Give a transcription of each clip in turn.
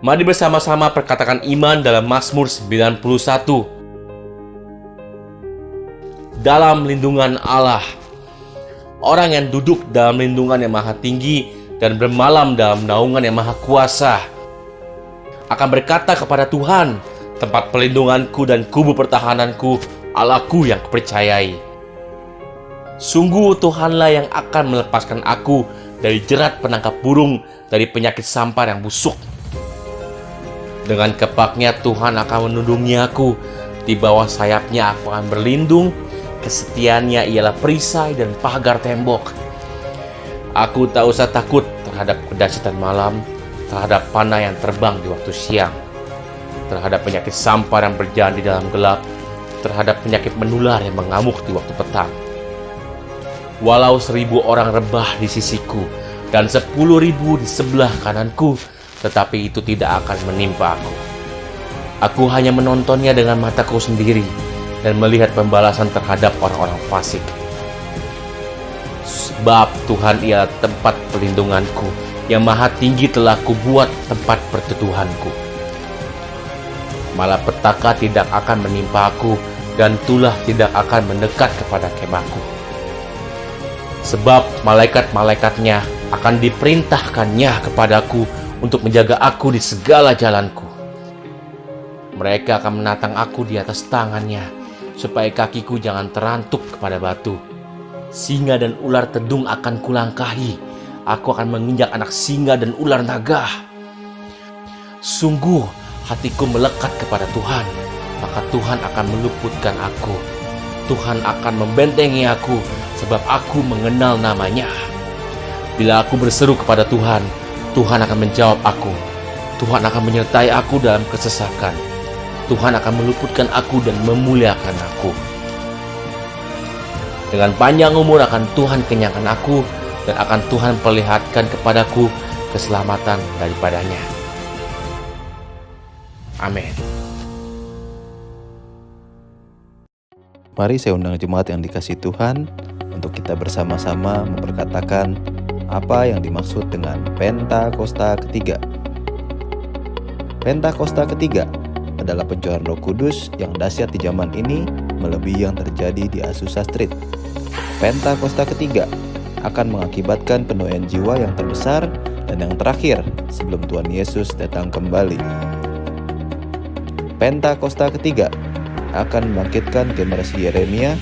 Mari bersama-sama perkatakan iman dalam Mazmur 91. Dalam lindungan Allah. Orang yang duduk dalam lindungan yang maha tinggi dan bermalam dalam naungan yang maha kuasa akan berkata kepada Tuhan, tempat pelindunganku dan kubu pertahananku, Allahku yang kupercayai. Sungguh Tuhanlah yang akan melepaskan aku dari jerat penangkap burung, dari penyakit sampar yang busuk. Dengan kepaknya Tuhan akan melindungi aku, di bawah sayapnya aku akan berlindung, kesetiaannya ialah perisai dan pagar tembok. Aku tak usah takut terhadap kedahsyatan malam, terhadap panah yang terbang di waktu siang, terhadap penyakit sampar yang berjalan di dalam gelap, terhadap penyakit menular yang mengamuk di waktu petang. Walau 1000 orang rebah di sisiku dan 10.000 di sebelah kananku, tetapi itu tidak akan menimpa aku. Aku hanya menontonnya dengan mataku sendiri dan melihat pembalasan terhadap orang-orang fasik. Sebab Tuhan ialah tempat perlindunganku, yang maha tinggi telah kubuat tempat perteduhanku. Malapetaka tidak akan menimpa aku, dan tulah tidak akan mendekat kepada kemahku. Sebab malaikat-malaikatnya akan diperintahkannya kepadaku untuk menjaga aku di segala jalanku. Mereka akan menatang aku di atas tangannya, supaya kakiku jangan terantuk kepada batu. Singa dan ular tedung akan kulangkahi. Aku akan menginjak anak singa dan ular naga. Sungguh hatiku melekat kepada Tuhan, maka Tuhan akan meluputkan aku. Tuhan akan membentengi aku, sebab aku mengenal namanya. Bila aku berseru kepada Tuhan, Tuhan akan menjawab aku. Tuhan akan menyertai aku dalam kesesakan. Tuhan akan meluputkan aku dan memuliakan aku. Dengan panjang umur akan Tuhan kenyangkan aku, dan akan Tuhan perlihatkan kepadaku keselamatan daripadanya. Amin. Mari saya undang jemaat yang dikasihi Tuhan untuk kita bersama-sama memperkatakan apa yang dimaksud dengan Pentakosta ketiga. Pentakosta ketiga adalah pencurahan Roh Kudus yang dahsyat di zaman ini melebihi yang terjadi di Azusa Street. Pentakosta ketiga akan mengakibatkan penuaian jiwa yang terbesar dan yang terakhir sebelum Tuhan Yesus datang kembali. Pentakosta ketiga akan membangkitkan generasi Yeremia,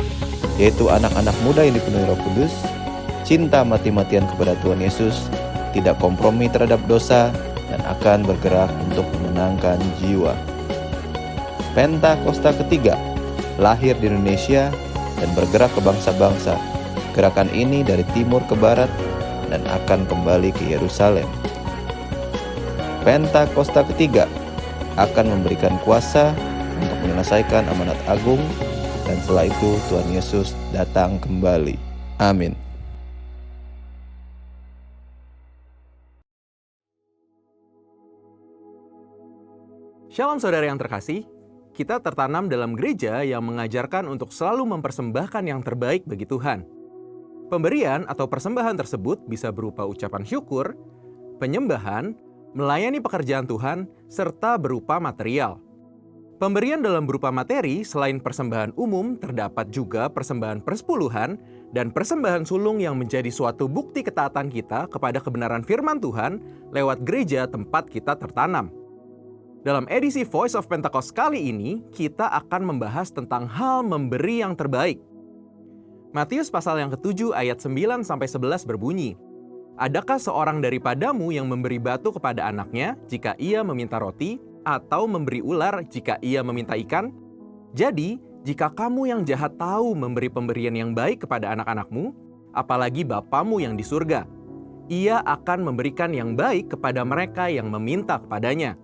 yaitu anak-anak muda yang dipenuhi Roh Kudus, cinta mati-matian kepada Tuhan Yesus, tidak kompromi terhadap dosa, dan akan bergerak untuk memenangkan jiwa. Pentakosta ketiga lahir di Indonesia dan bergerak ke bangsa-bangsa. Gerakan ini dari timur ke barat dan akan kembali ke Yerusalem. Pentakosta ketiga akan memberikan kuasa untuk menyelesaikan amanat agung, dan setelah itu Tuhan Yesus datang kembali. Amin. Shalom saudara yang terkasih, kita tertanam dalam gereja yang mengajarkan untuk selalu mempersembahkan yang terbaik bagi Tuhan. Pemberian atau persembahan tersebut bisa berupa ucapan syukur, penyembahan, melayani pekerjaan Tuhan, serta berupa material. Pemberian dalam berupa materi selain persembahan umum terdapat juga persembahan persepuluhan dan persembahan sulung yang menjadi suatu bukti ketaatan kita kepada kebenaran firman Tuhan lewat gereja tempat kita tertanam. Dalam edisi Voice of Pentecost kali ini, kita akan membahas tentang hal memberi yang terbaik. Matius pasal yang ke-7 ayat 9-11 berbunyi, "Adakah seorang daripadamu yang memberi batu kepada anaknya jika ia meminta roti, atau memberi ular jika ia meminta ikan? Jadi, jika kamu yang jahat tahu memberi pemberian yang baik kepada anak-anakmu, apalagi Bapamu yang di surga, ia akan memberikan yang baik kepada mereka yang meminta kepadanya."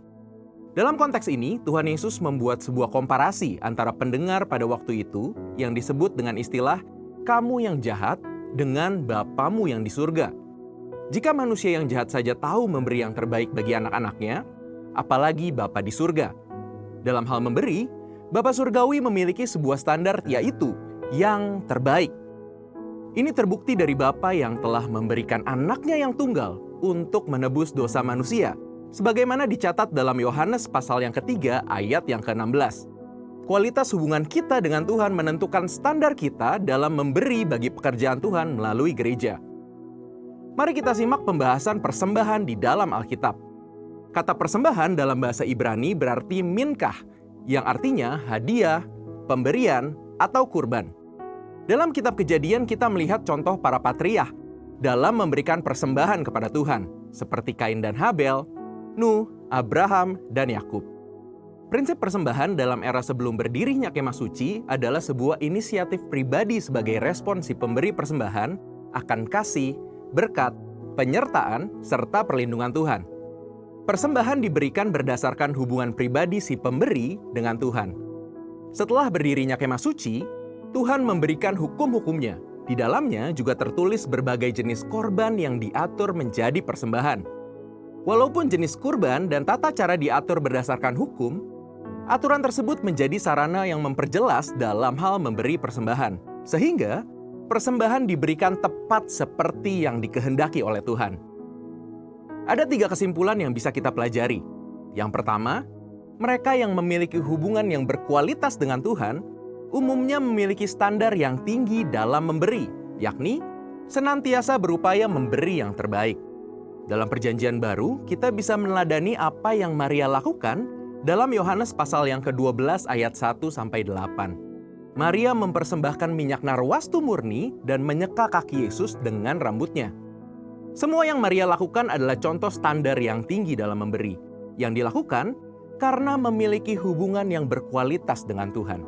Dalam konteks ini, Tuhan Yesus membuat sebuah komparasi antara pendengar pada waktu itu yang disebut dengan istilah kamu yang jahat dengan Bapamu yang di surga. Jika manusia yang jahat saja tahu memberi yang terbaik bagi anak-anaknya, apalagi Bapa di surga. Dalam hal memberi, Bapa Surgawi memiliki sebuah standar, yaitu yang terbaik. Ini terbukti dari Bapa yang telah memberikan anaknya yang tunggal untuk menebus dosa manusia, Sebagaimana dicatat dalam Yohanes pasal yang ketiga ayat yang ke-16. Kualitas hubungan kita dengan Tuhan menentukan standar kita dalam memberi bagi pekerjaan Tuhan melalui gereja. Mari kita simak pembahasan persembahan di dalam Alkitab. Kata persembahan dalam bahasa Ibrani berarti minkah, yang artinya hadiah, pemberian, atau kurban. Dalam kitab Kejadian kita melihat contoh para patriark dalam memberikan persembahan kepada Tuhan, seperti Kain dan Habel, Nuh, Abraham, dan Yakub. Prinsip persembahan dalam era sebelum berdirinya kemah suci adalah sebuah inisiatif pribadi sebagai respon si pemberi persembahan akan kasih, berkat, penyertaan, serta perlindungan Tuhan. Persembahan diberikan berdasarkan hubungan pribadi si pemberi dengan Tuhan. Setelah berdirinya kemah suci, Tuhan memberikan hukum-hukumnya. Di dalamnya juga tertulis berbagai jenis korban yang diatur menjadi persembahan. Walaupun jenis kurban dan tata cara diatur berdasarkan hukum, aturan tersebut menjadi sarana yang memperjelas dalam hal memberi persembahan. Sehingga persembahan diberikan tepat seperti yang dikehendaki oleh Tuhan. Ada 3 kesimpulan yang bisa kita pelajari. Yang pertama, mereka yang memiliki hubungan yang berkualitas dengan Tuhan umumnya memiliki standar yang tinggi dalam memberi, yakni senantiasa berupaya memberi yang terbaik. Dalam Perjanjian Baru, kita bisa meneladani apa yang Maria lakukan dalam Yohanes pasal yang ke-12 ayat 1-8. Maria mempersembahkan minyak narwastu murni dan menyeka kaki Yesus dengan rambutnya. Semua yang Maria lakukan adalah contoh standar yang tinggi dalam memberi, yang dilakukan karena memiliki hubungan yang berkualitas dengan Tuhan.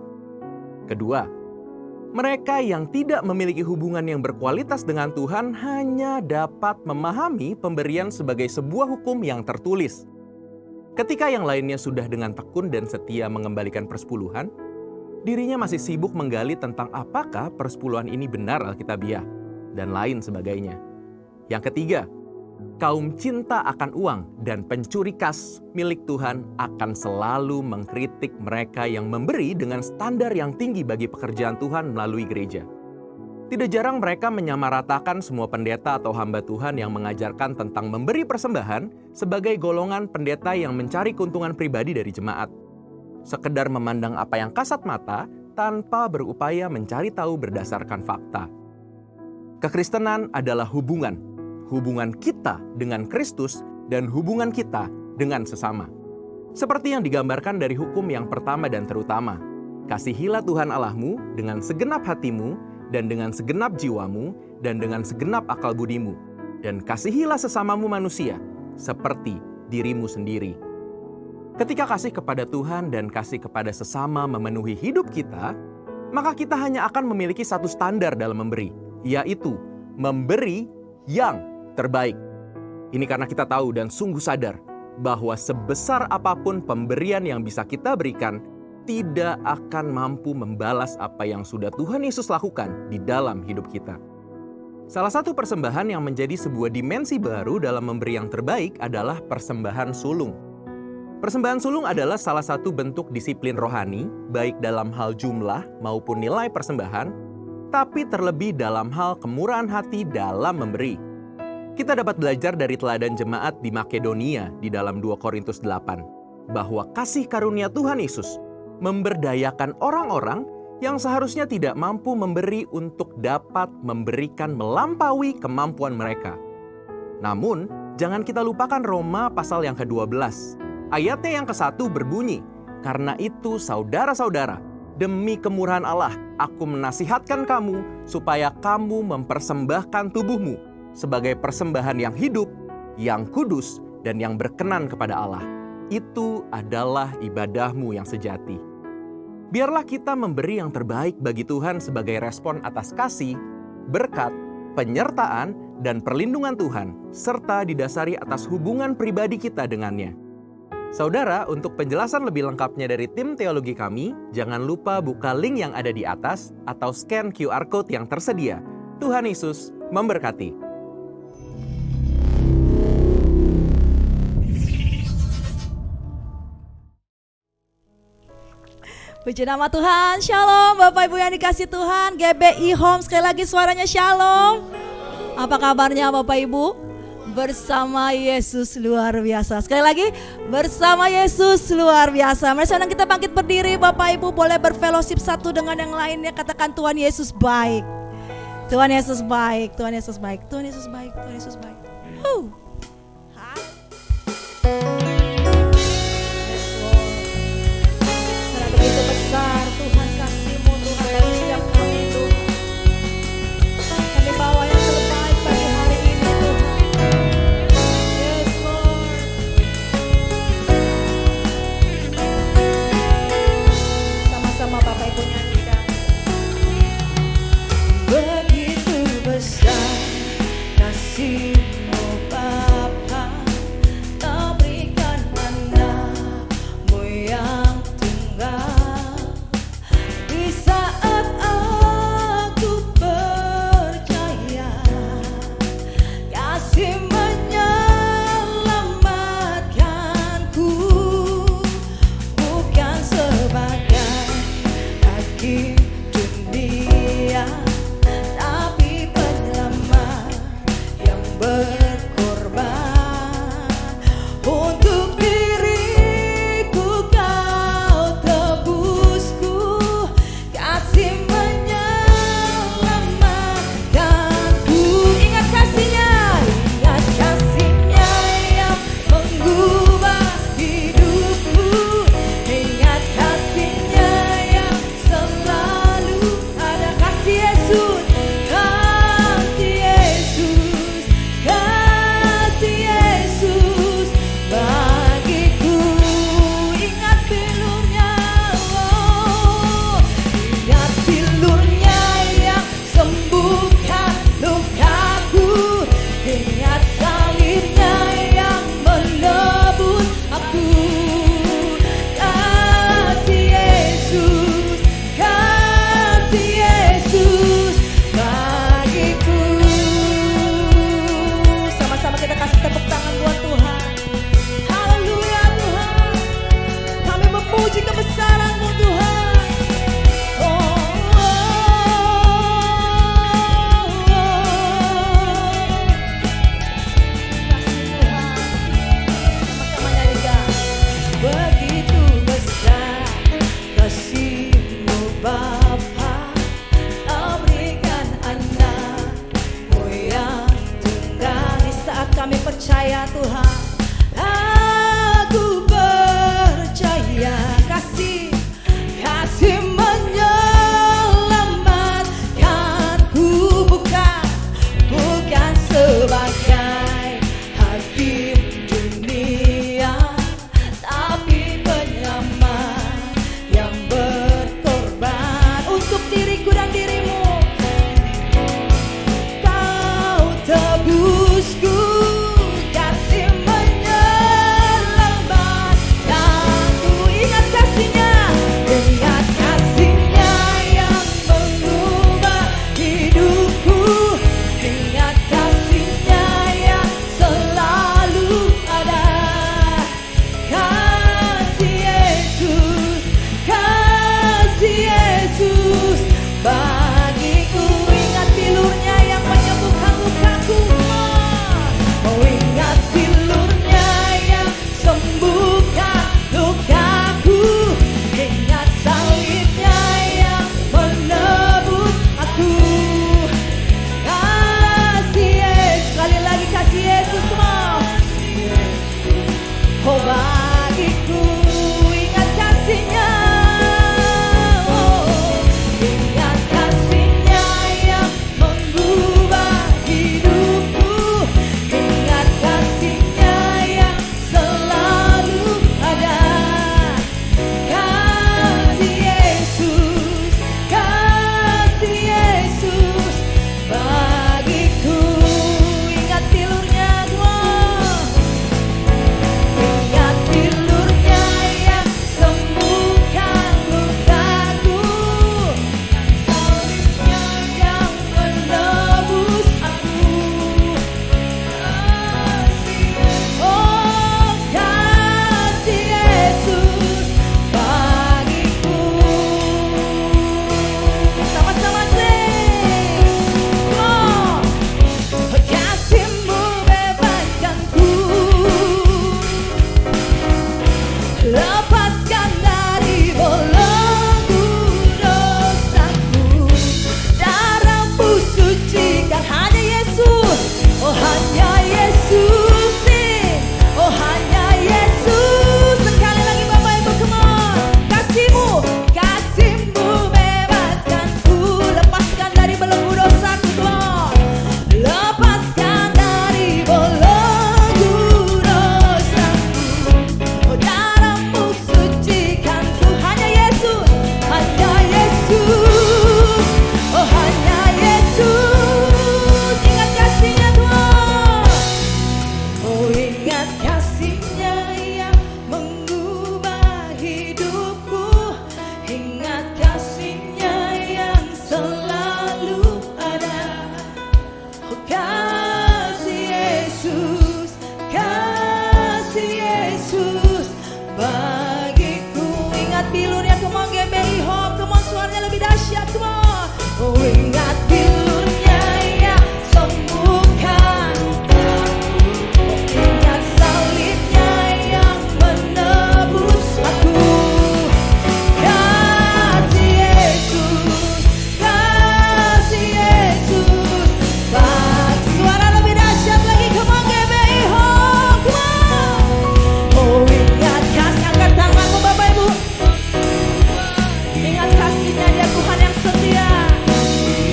Kedua, mereka yang tidak memiliki hubungan yang berkualitas dengan Tuhan hanya dapat memahami pemberian sebagai sebuah hukum yang tertulis. Ketika yang lainnya sudah dengan tekun dan setia mengembalikan persepuluhan, dirinya masih sibuk menggali tentang apakah persepuluhan ini benar alkitabiah, dan lain sebagainya. Yang ketiga, kaum cinta akan uang dan pencuri kas milik Tuhan akan selalu mengkritik mereka yang memberi dengan standar yang tinggi bagi pekerjaan Tuhan melalui gereja. Tidak jarang mereka menyamaratakan semua pendeta atau hamba Tuhan yang mengajarkan tentang memberi persembahan sebagai golongan pendeta yang mencari keuntungan pribadi dari jemaat. Sekedar memandang apa yang kasat mata tanpa berupaya mencari tahu berdasarkan fakta. Kekristenan adalah hubungan kita dengan Kristus dan hubungan kita dengan sesama. Seperti yang digambarkan dari hukum yang pertama dan terutama, kasihilah Tuhan Allahmu dengan segenap hatimu dan dengan segenap jiwamu dan dengan segenap akal budimu, dan kasihilah sesamamu manusia seperti dirimu sendiri. Ketika kasih kepada Tuhan dan kasih kepada sesama memenuhi hidup kita, maka kita hanya akan memiliki satu standar dalam memberi, yaitu memberi yang terbaik. Ini karena kita tahu dan sungguh sadar bahwa sebesar apapun pemberian yang bisa kita berikan, tidak akan mampu membalas apa yang sudah Tuhan Yesus lakukan di dalam hidup kita. Salah satu persembahan yang menjadi sebuah dimensi baru dalam memberi yang terbaik adalah persembahan sulung. Persembahan sulung adalah salah satu bentuk disiplin rohani, baik dalam hal jumlah maupun nilai persembahan, tapi terlebih dalam hal kemurahan hati dalam memberi. Kita dapat belajar dari teladan jemaat di Makedonia di dalam 2 Korintus 8, bahwa kasih karunia Tuhan Yesus memberdayakan orang-orang yang seharusnya tidak mampu memberi untuk dapat memberikan melampaui kemampuan mereka. Namun, jangan kita lupakan Roma pasal yang ke-12. Ayatnya yang ke-1 berbunyi, "Karena itu saudara-saudara, demi kemurahan Allah, aku menasihatkan kamu supaya kamu mempersembahkan tubuhmu sebagai persembahan yang hidup, yang kudus, dan yang berkenan kepada Allah. Itu adalah ibadahmu yang sejati." Biarlah kita memberi yang terbaik bagi Tuhan sebagai respon atas kasih, berkat, penyertaan, dan perlindungan Tuhan, serta didasari atas hubungan pribadi kita dengannya. Saudara, untuk penjelasan lebih lengkapnya dari tim teologi kami, jangan lupa buka link yang ada di atas atau scan QR Code yang tersedia. Tuhan Yesus memberkati. Puji nama Tuhan, Shalom Bapak Ibu yang dikasih Tuhan, GBI Home sekali lagi suaranya Shalom. Apa kabarnya Bapak Ibu? Bersama Yesus luar biasa. Sekali lagi, bersama Yesus luar biasa. Mari sekarang kita bangkit berdiri, Bapak Ibu boleh berfellowship satu dengan yang lainnya. Katakan Tuhan Yesus baik. Tuhan Yesus baik, Tuhan Yesus baik, Tuhan Yesus baik, Tuhan Yesus baik. Karena begitu besar Tuhan kasih-Mu Tuhan bagi setiap kami Tuhan. Kami bawa yang terbaik pagi hari ini Tuhan. Yes Lord. Sama-sama Bapak Ibu nyanyikan. Begitu besar kasih-Mu Bapa, Kau berikan anak-Mu yang tunggal. Di saat aku percaya kasih menyelamatkanku, bukan sebagai hakim dunia, tapi penyelamat yang berkorban. Untuk diriku Kau tebusku, kasih menyelamatkanku. Ingat kasih-Nya, ingat kasih-Nya yang mengubah hidupku. Ingat kasih-Nya yang selalu ada. Kasih Yesus, kasih Yesus, kasih Yesus bagiku. Ingat pilur-Nya, oh, ingat pilur-Nya yang sembuhkan lukaku. Ingat salib-Nya yang menebus aku. Kasih Yesus, kasih Yesus bagiku. Sama-sama kita kasih tepuk tangan buat Tuhan. Haleluya Tuhan, kami memuji kebesaran-Mu Tuhan. Oh, oh, kasih Tuhan. Sama-sama nyanyikan. Begitu besar kasih-Mu Bapa, Kau berikan anak-Mu yang tunggal. Di saat kami percaya Tuhan, aku percaya kasih menyelamatkanku, bukan sebagai hakim dunia, tapi penyelamat yang berkorban. Untuk diriku dan dirimu Kau tebusku, kasih menyelamatkanku. Ingat kasih-Nya, ingat kasih-Nya yang mengubah hidupku. Ingat kasih-Nya yang selalu ada. Kasih Yesus, kasih Yesus bagiku. Ingat pilur-Nya yang menyembuhkan lukaku. Oh, ingat pilur-Nya yang sembuhkan lukaku. Ingat salib-Nya yang menebus aku. Kasih Yesus, sekali lagi kasih Yesus semua. Oh bagiku, ingat kasih-Nya, oh, ingat kasih-Nya yang mengubah hidupku. Ingat kasih-Nya yang selalu ada. Kasih Yesus, kasih Yesus bagiku. Ingat pilur-Nya Tuhan, ingat Yesus bagiku. Ingat bilurnya, come on GBI Home, come on suaranya lebih dahsyat, come on. Oh ingat bilurnya yang sembuhkan aku, ingat salibnya yang menebus aku. Kasih Yesus, kasih Yesus. Suara lebih dahsyat lagi, come on GBI Home, come on. Oh ingat kasih, angkat tanganmu Bapak Ibu. Ingat kasihnya dia Tuhan yang setia.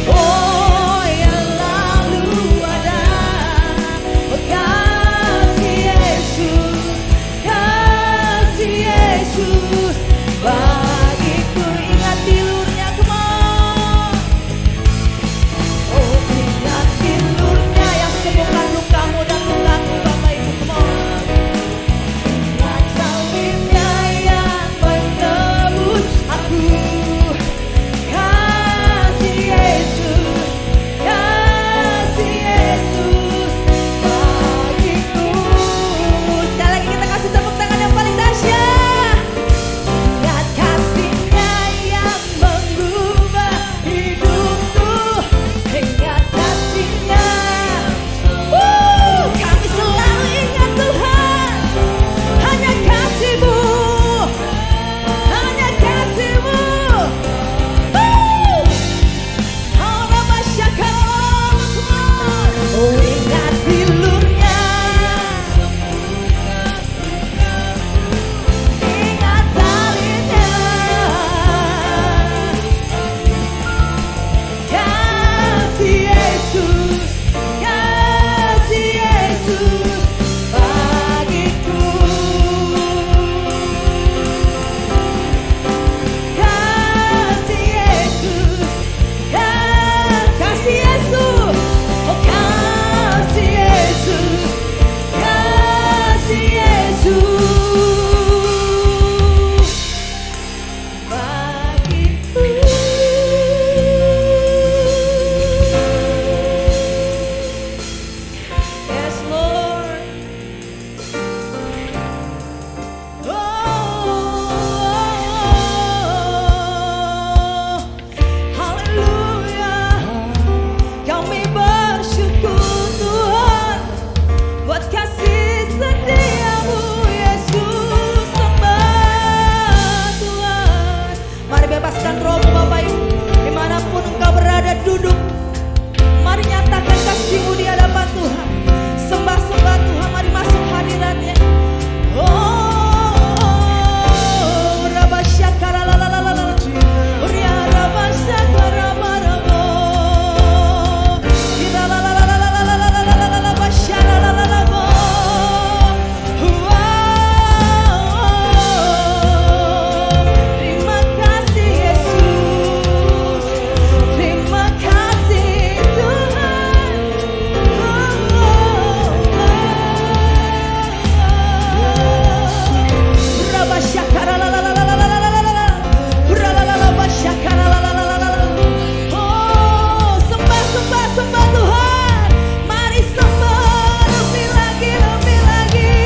Oh yang lalu ada. Oh kasih Yesus, kasih Yesus bagiku. Ingat bilurnya, come on. Oh ingat bilurnya yang sembuhkan lukamu dan lukaku Bapak Ibu, come on. Ingat salibnya yang menebus aku. Kasih Yesus, kasih Yesus bagiku. Sekali lagi kita kasih tepuk tangan yang paling dahsyat. Ingat kasihnya yang mengubah hidupku. Ingat kasihnya. Kami selalu ingat Tuhan. Hanya kasih-Mu, hanya kasih-Mu. Oh ingat bilurnya, ingat salibnya. Kasih Yesus, kasih Yesus bagiku. Kasih Yesus, kasih Yesus. Oh kasih Yesus, kasih Yesus bagiku. Yes Lord. Oh, haleluya. Kami bersyukur Tuhan buat kasih setia-Mu Yesus, sembah Tuhan. Mari bebaskan rohmu Bapak Ibu, dimanapun engkau berada duduk. Mari nyatakan kasih-Mu di hadapan Tuhan. Sembah-sembah Tuhan, mari masuk hadirat-Nya. Oh, Rabasyakara lalalala. Uria Rabasyakara maramo. Ira lalalala basyara lalalamo. Terima kasih Yesus. Terima kasih Tuhan. Rabasyakara lalalala. Uralalala basyakara lalalala. Oh, sembah sembah sembah Tuhan. Mari sembah lebih lagi, lebih lagi.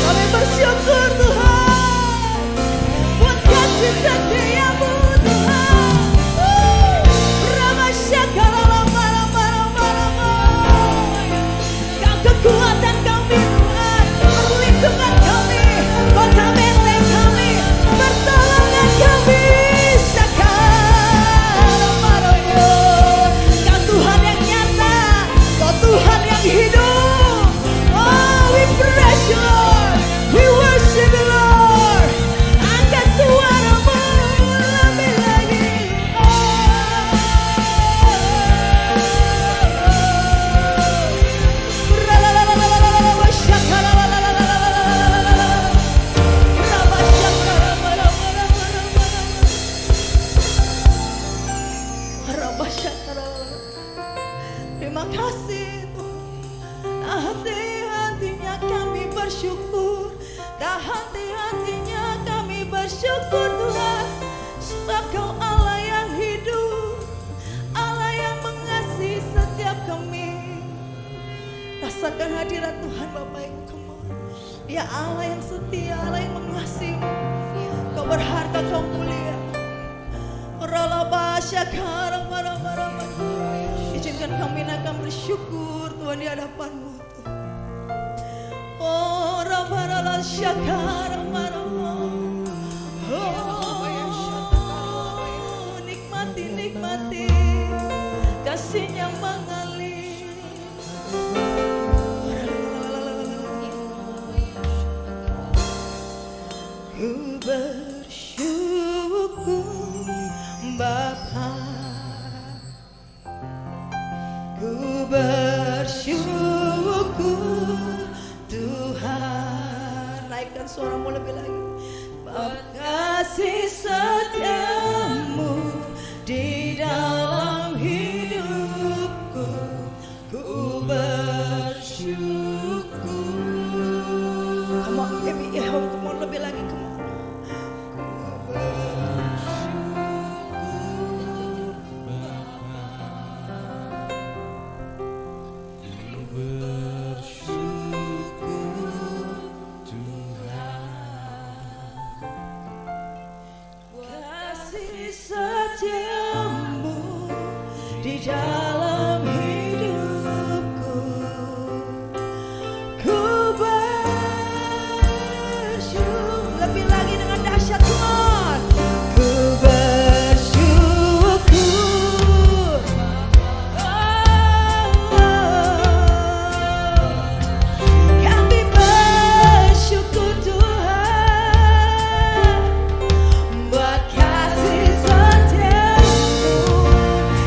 Kami bersyukur Tuhan buat kasih setia-Mu Tuhan. Rabasyakara lama-lama. Kau kekuatan kami Tuhan, perlindungan kami, kota benteng kami, pertolongan kami. Sakara maroyo. Kau Tuhan yang nyata, Kau Tuhan yang hidup. Oh, we praise You Lord, we worship You Lord. Angkat suara-Mu lebih lagi. Terima kasih Tuhan. Hati-hatinya kami bersyukur. Hati-hatinya kami bersyukur Tuhan. Sebab Kau Allah yang hidup. Ya Allah yang setia, Allah yang mengasihi. Kau berharga, kau mulia. Ralabasya karang marah-marah. Izinkan kami akan bersyukur Tuhan di hadapan-Mu. Oh, rabarala syakara marah. Oh, nikmati kasih yang mengalir. Ku bersyukur Bapa, ku bersyukur Tuhan. Naikkan suaramu lebih lagi. Kasih setiamu di dalam hidupku, ku bersyukur. Come on baby, come on lebih lagi, come on. Kasih setiamu di dalam hidupku, ku bersyukur. Lebih lagi dengan dahsyat, Tuhan. Ku bersyukur. Kami bersyukur Tuhan buat kasih setiamu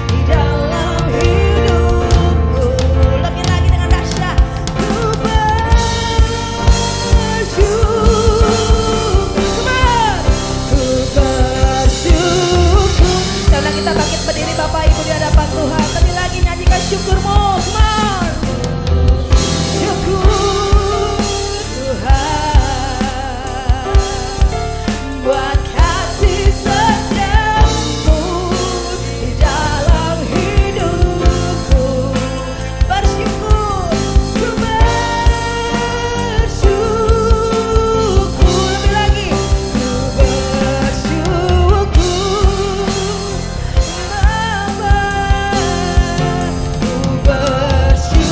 di dalam hidupku. Lebih lagi dengan dahsyat. Ku bersyukur. Ku bersyukur. Karena kita bangkit berdiri Bapak Ibu di hadapan Tuhan. Lebih lagi nyanyikan syukurmu. Come on. Syukur Tuhan buat kasih setiamu di dalam hidupku. Bersyukur, ku bersyukur. Lebih lagi, ku bersyukur Bapa, ku bersyukur.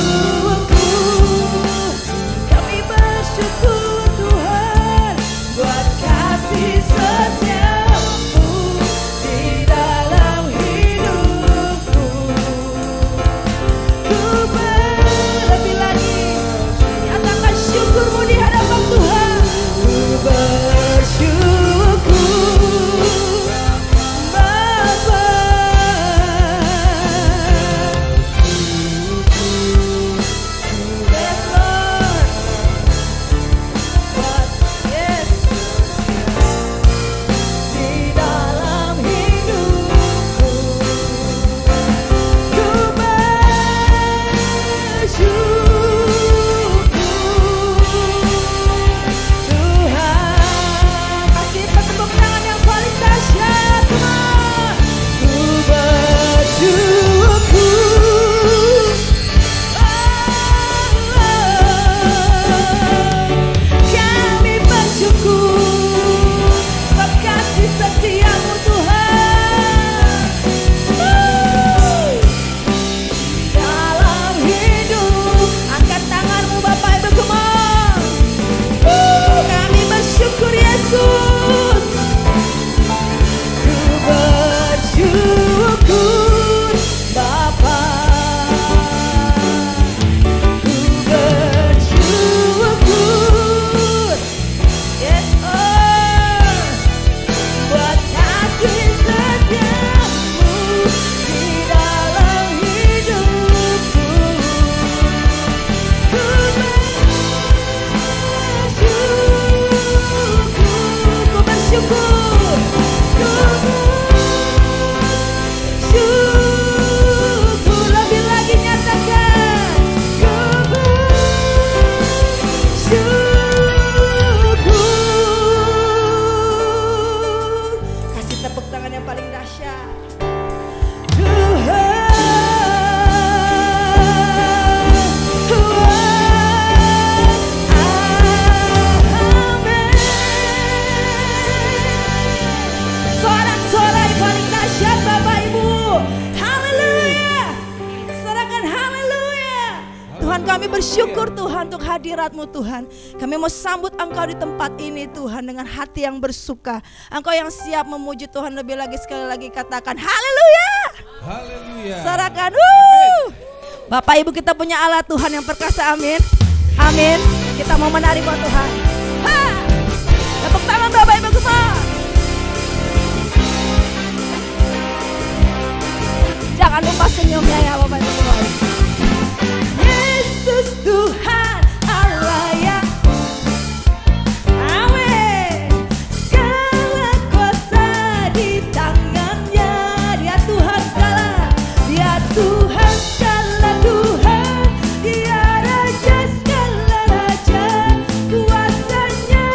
Tuhan. Kami bersyukur Tuhan untuk hadirat-Mu Tuhan. Kami mau sambut Engkau di tempat ini Tuhan dengan hati yang bersuka. Engkau yang siap memuji Tuhan lebih lagi, sekali lagi katakan haleluya. Haleluya. Serahkan. Bapak Ibu, kita punya Allah Tuhan yang perkasa, amin. Amin. Kita mau menari buat Tuhan. Ha! Tepuk tangan Bapak Ibu semua. Jangan lupa senyumnya ya Bapak Ibu semua. Yesus Tuhan Allah yang amin. Segala kuasa di tangannya. Dia Tuhan segala. Dia Tuhan segala Tuhan. Dia Raja segala Raja. Kuasanya.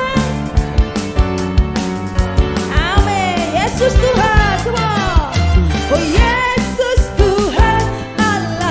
Amin. Yesus Tuhan semua. Oh Yesus Tuhan Allah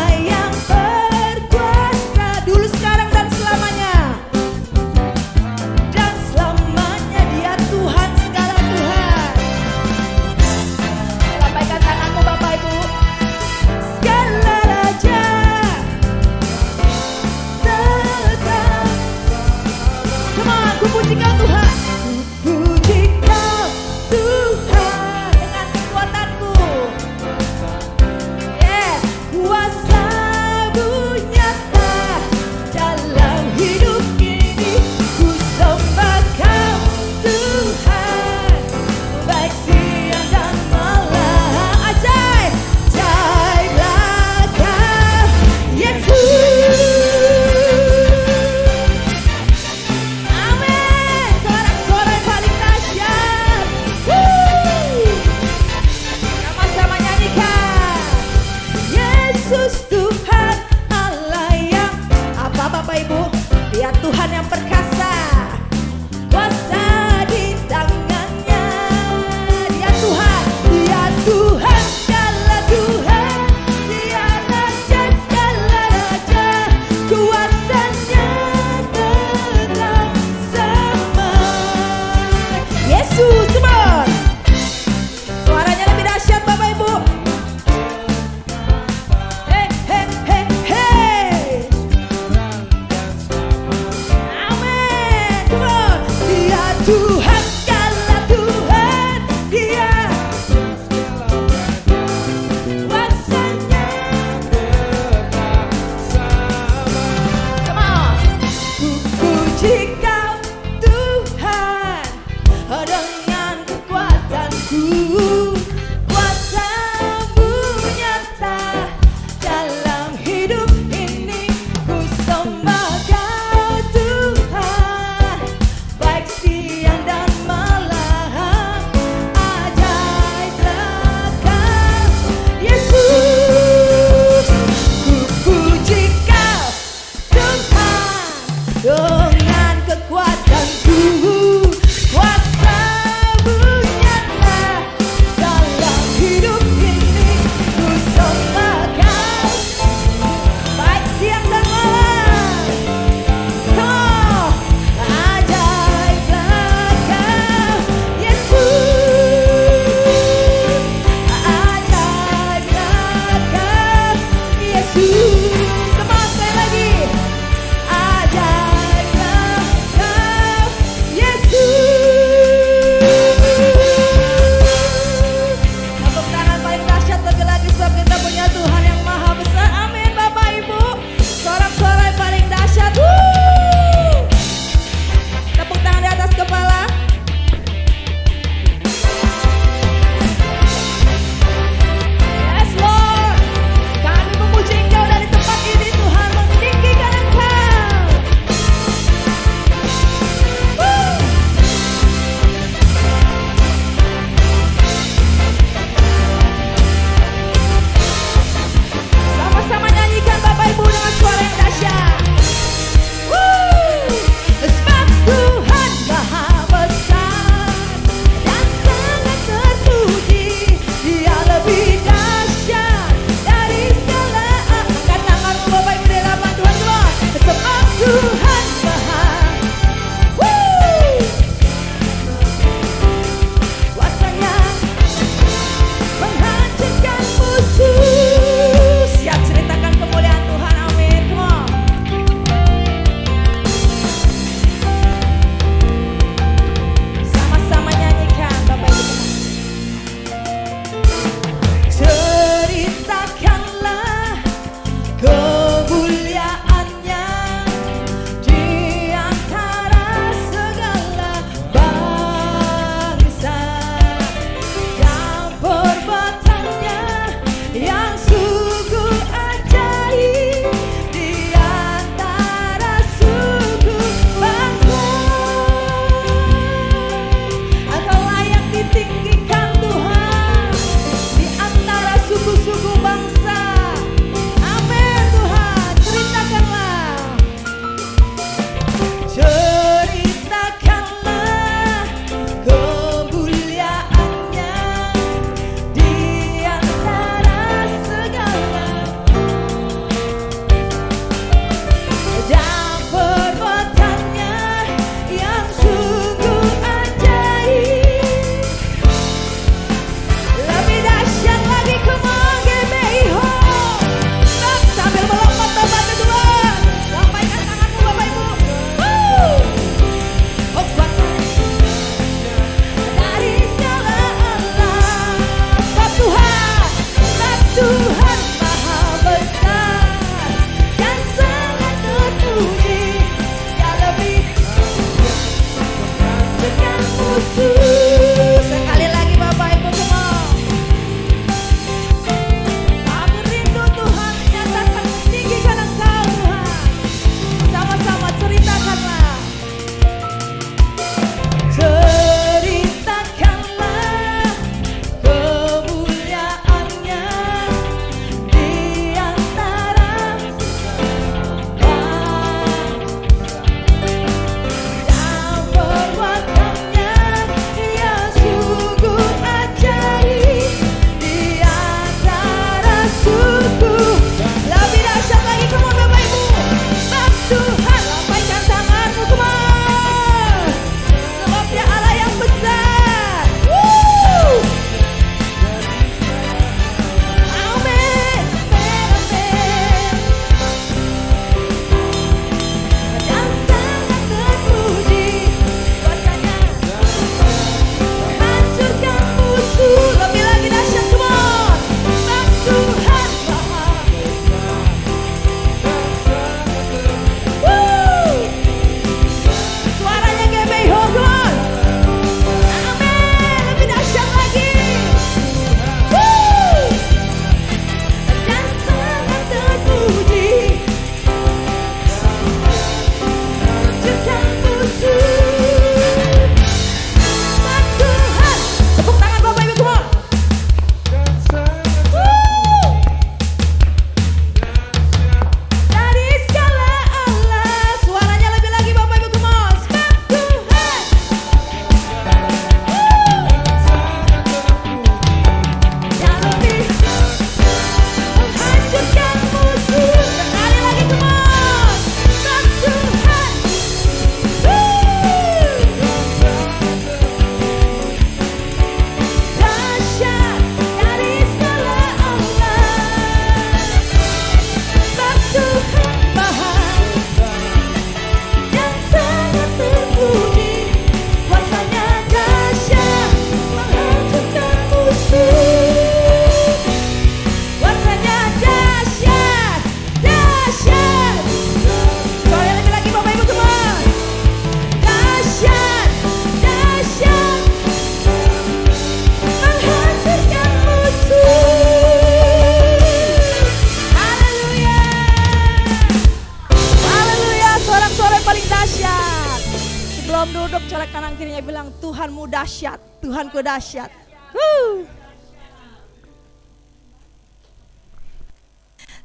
sebelah kanan kirinya bilang, Tuhanmu dahsyat, Tuhanku dahsyat.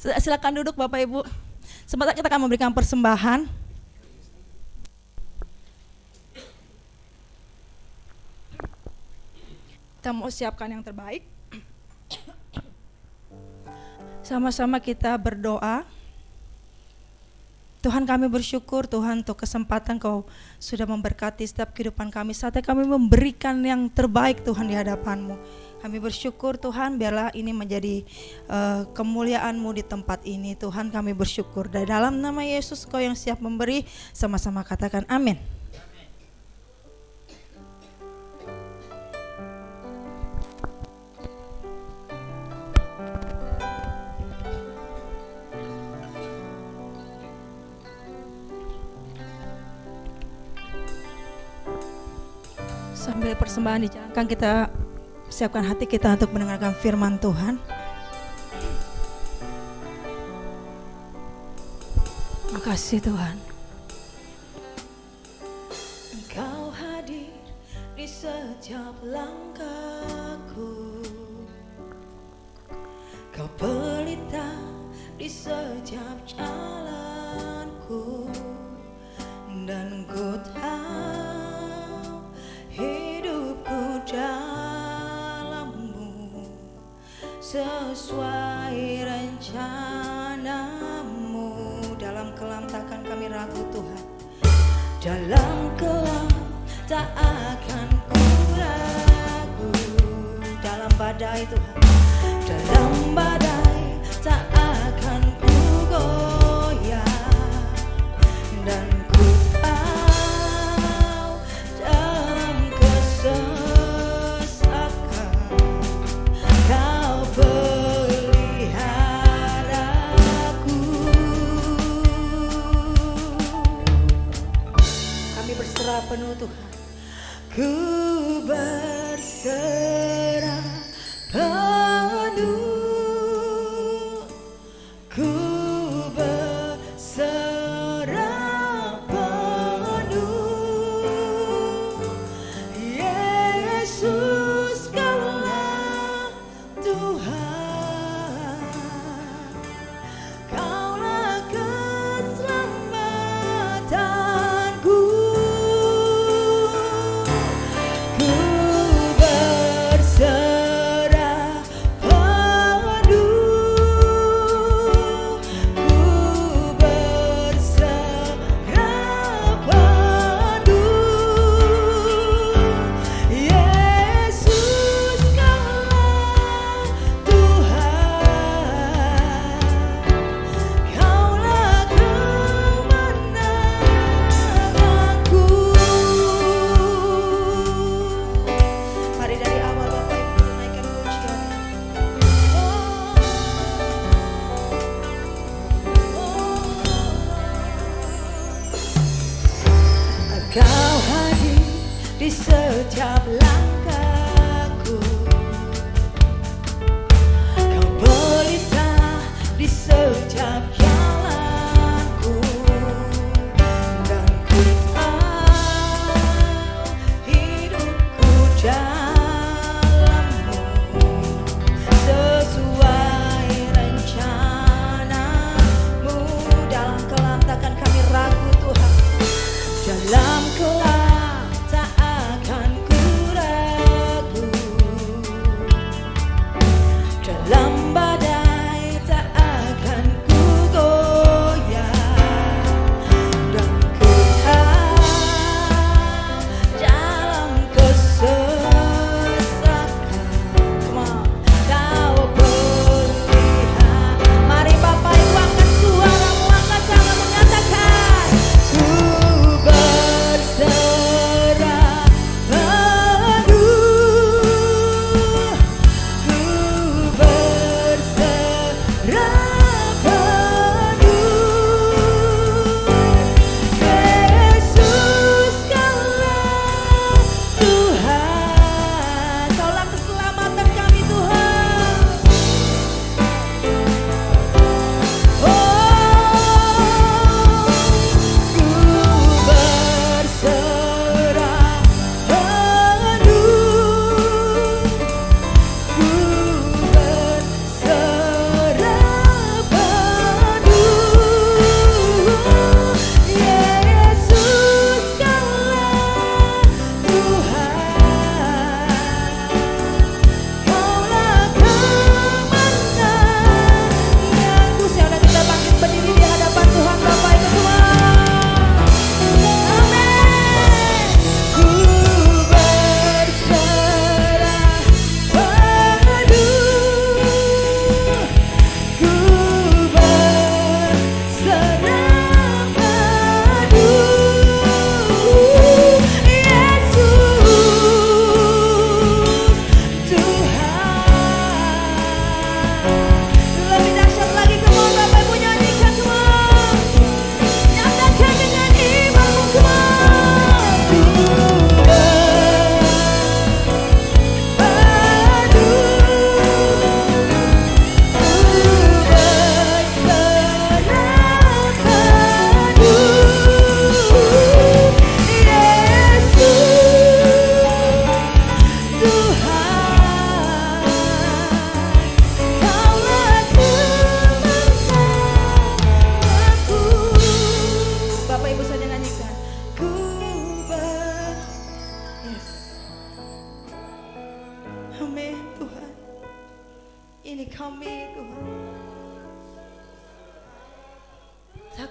Silakan duduk Bapak Ibu. Sebentar kita akan memberikan persembahan. Kita mau siapkan yang terbaik. Sama-sama kita berdoa. Tuhan, kami bersyukur Tuhan untuk kesempatan Kau sudah memberkati setiap kehidupan kami. Saatnya kami memberikan yang terbaik Tuhan di hadapan-Mu. Kami bersyukur Tuhan, biarlah ini menjadi kemuliaan-Mu di tempat ini. Tuhan, kami bersyukur. Dan dalam nama Yesus Kau yang siap memberi, sama-sama katakan amin. Sambil persembahan dijalankan, kita siapkan hati kita untuk mendengarkan firman Tuhan. Makasih Tuhan. Engkau hadir di setiap langkahku, Kau pelita di setiap jalanku, dan Ku tahu hidupku dalam-Mu sesuai rencana-Mu. Dalam kelam takkan kami ragu Tuhan, dalam kelam tak akan ku ragu. Dalam badai Tuhan, dalam badai tak akan ku goyah, dan ku tahu dalam kesesakan Kau peliharaku. Kami berserah penuh Tuhan. Ku berserah penuh, ku berserah penuh. Yesus Kaulah Tuhan, Kaulah keselamatanku. Ku berserah penuh, ku berserah penuh. Yesus Kaulah Tuhan, Kaulah kemenanganku. Mari dari awal Bapak Ibu naikkan pujian. Kau hadir di setiap langkahku, Kau pelita di setiap jalanku, dan ku tahu hidupku dalam-Mu sesuai rencana-Mu. Dalam kelam takkan kami ragu Tuhan, dalam kelam tak akan ku ragu.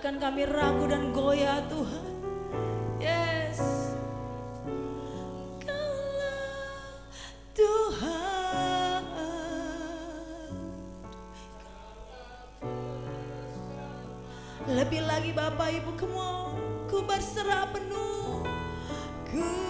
saatkan kami ragu dan goyah Tuhan. Yes. Kaulah Tuhan. Lebih lagi Bapak Ibu, come on. Ku berserah penuh. Ku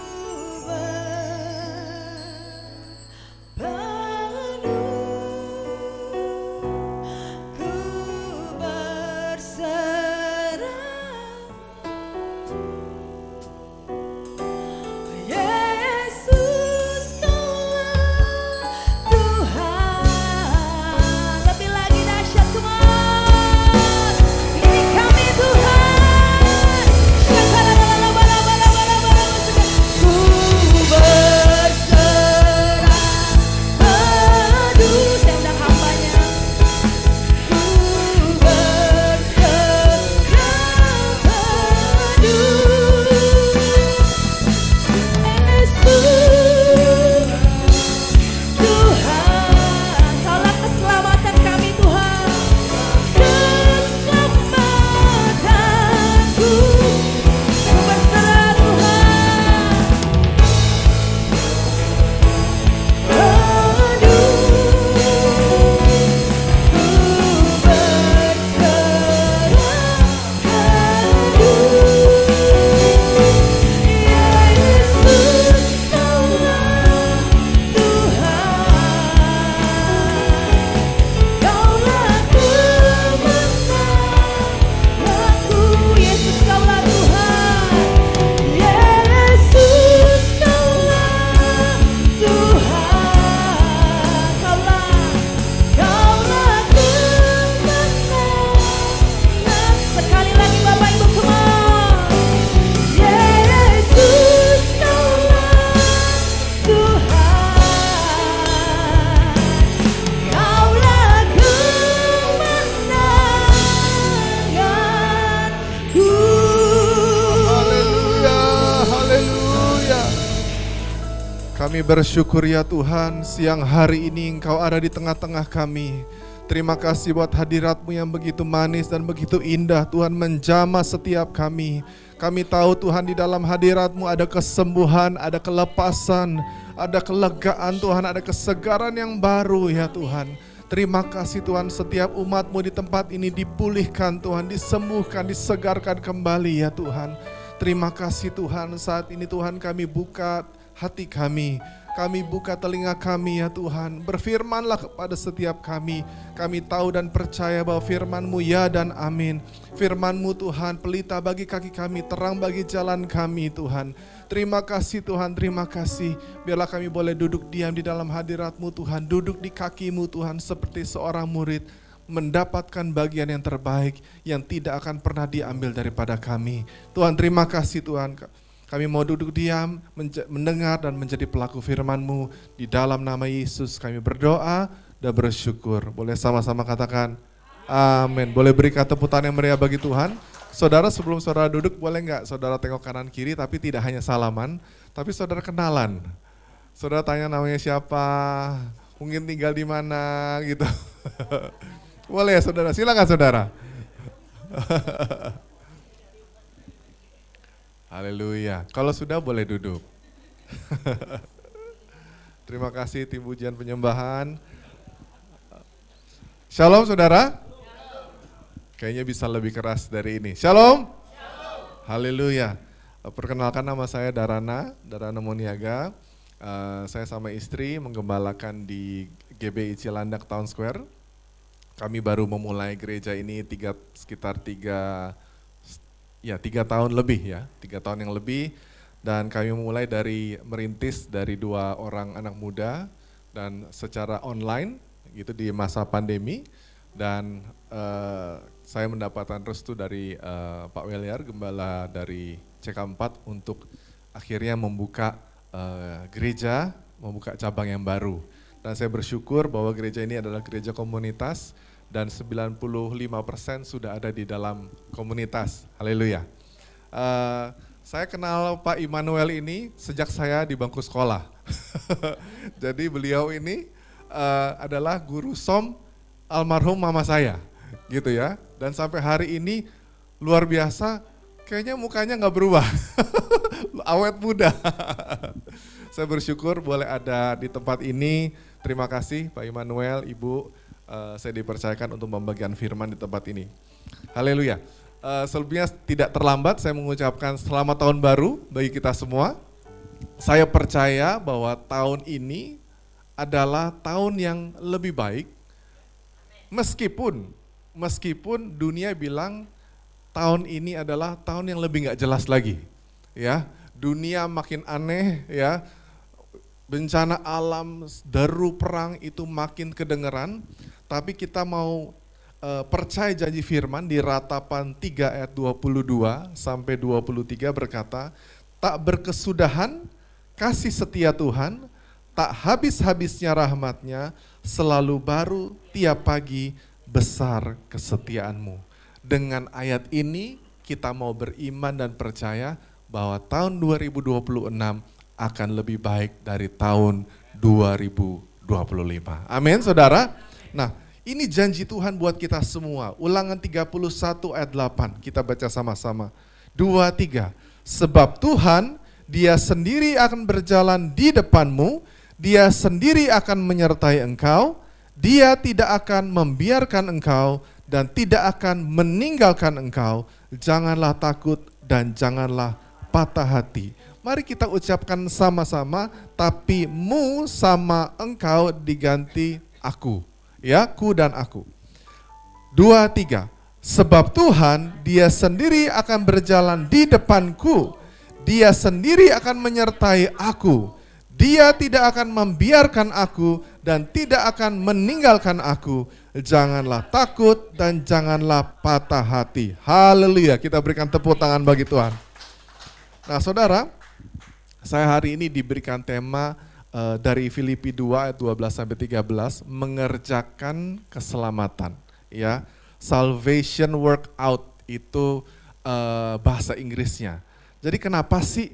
Kami bersyukur ya Tuhan, siang hari ini Engkau ada di tengah-tengah kami. Terima kasih buat hadirat-Mu yang begitu manis dan begitu indah, Tuhan, menjamah setiap kami. Kami tahu Tuhan, di dalam hadirat-Mu ada kesembuhan, ada kelepasan, ada kelegaan Tuhan, ada kesegaran yang baru ya Tuhan. Terima kasih Tuhan, setiap umat-Mu di tempat ini dipulihkan Tuhan, disembuhkan, disegarkan kembali ya Tuhan. Terima kasih Tuhan, saat ini Tuhan kami buka hati kami buka telinga kami ya Tuhan. Berfirmanlah kepada setiap kami. Kami tahu dan percaya bahwa firman-Mu ya dan amin. Firman-Mu Tuhan pelita bagi kaki kami, terang bagi jalan kami Tuhan. Terima kasih Tuhan, terima kasih. Biarlah kami boleh duduk diam di dalam hadirat-Mu Tuhan, duduk di kaki-Mu Tuhan seperti seorang murid, mendapatkan bagian yang terbaik yang tidak akan pernah diambil daripada kami. Tuhan, terima kasih Tuhan. Kami mau duduk diam, mendengar dan menjadi pelaku firman-Mu. Di dalam nama Yesus kami berdoa dan bersyukur. Boleh sama-sama katakan amin. Boleh berikan tepuk tangan yang meriah bagi Tuhan. Saudara, sebelum saudara duduk, boleh enggak saudara tengok kanan kiri, tapi tidak hanya salaman, tapi saudara kenalan. Saudara tanya namanya siapa, mungkin tinggal di mana gitu. Boleh ya saudara, silakan saudara. Haleluya. Kalau sudah boleh duduk. Terima kasih tim pujian penyembahan. Shalom saudara. Kayaknya bisa lebih keras dari ini. Shalom. Haleluya. Perkenalkan, nama saya Darana Moniaga. Saya sama istri menggembalakan di GBI Cilandak Town Square. Kami baru memulai gereja ini sekitar 3 tahun lebih ya, 3 tahun yang lebih, dan kami mulai merintis dari 2 orang anak muda dan secara online gitu di masa pandemi, dan saya mendapatkan restu dari Pak Weliar, gembala dari CK4 untuk akhirnya membuka gereja, membuka cabang yang baru. Dan saya bersyukur bahwa gereja ini adalah gereja komunitas dan 95% sudah ada di dalam komunitas. Haleluya. Saya kenal Pak Immanuel ini sejak saya di bangku sekolah. Jadi beliau ini adalah guru som almarhum mama saya, gitu ya. Dan sampai hari ini luar biasa, kayaknya mukanya nggak berubah. Awet muda. Saya bersyukur boleh ada di tempat ini. Terima kasih Pak Immanuel, Ibu. Saya dipercayakan untuk membagikan firman di tempat ini. Haleluya. Selebihnya tidak terlambat saya mengucapkan selamat tahun baru bagi kita semua. Saya percaya bahwa tahun ini adalah tahun yang lebih baik. Meskipun dunia bilang tahun ini adalah tahun yang lebih nggak jelas lagi, ya. Dunia makin aneh, ya. Bencana alam, deru perang itu makin kedengeran. Tapi kita mau percaya janji firman di Ratapan 3 ayat 22 sampai 23 berkata, tak berkesudahan kasih setia Tuhan, tak habis-habisnya rahmatnya, selalu baru tiap pagi besar kesetiaanmu. Dengan ayat ini kita mau beriman dan percaya bahwa tahun 2026 akan lebih baik dari tahun 2025. Amin saudara. Nah ini janji Tuhan buat kita semua. Ulangan 31 ayat 8 kita baca sama-sama. 2, 3. Sebab Tuhan Dia sendiri akan berjalan di depanmu, Dia sendiri akan menyertai engkau, Dia tidak akan membiarkan engkau dan tidak akan meninggalkan engkau. Janganlah takut dan janganlah patah hati. Mari kita ucapkan sama-sama, tapi mu sama engkau diganti aku. Ya, ku dan aku. 2, 3. Sebab Tuhan Dia sendiri akan berjalan di depanku, Dia sendiri akan menyertai aku. Dia tidak akan membiarkan aku dan tidak akan meninggalkan aku. Janganlah takut dan janganlah patah hati. Haleluya, kita berikan tepuk tangan bagi Tuhan. Nah saudara, saya hari ini diberikan tema dari Filipi 2 ayat 12-13, mengerjakan keselamatan. Ya, salvation workout itu bahasa Inggrisnya. Jadi kenapa sih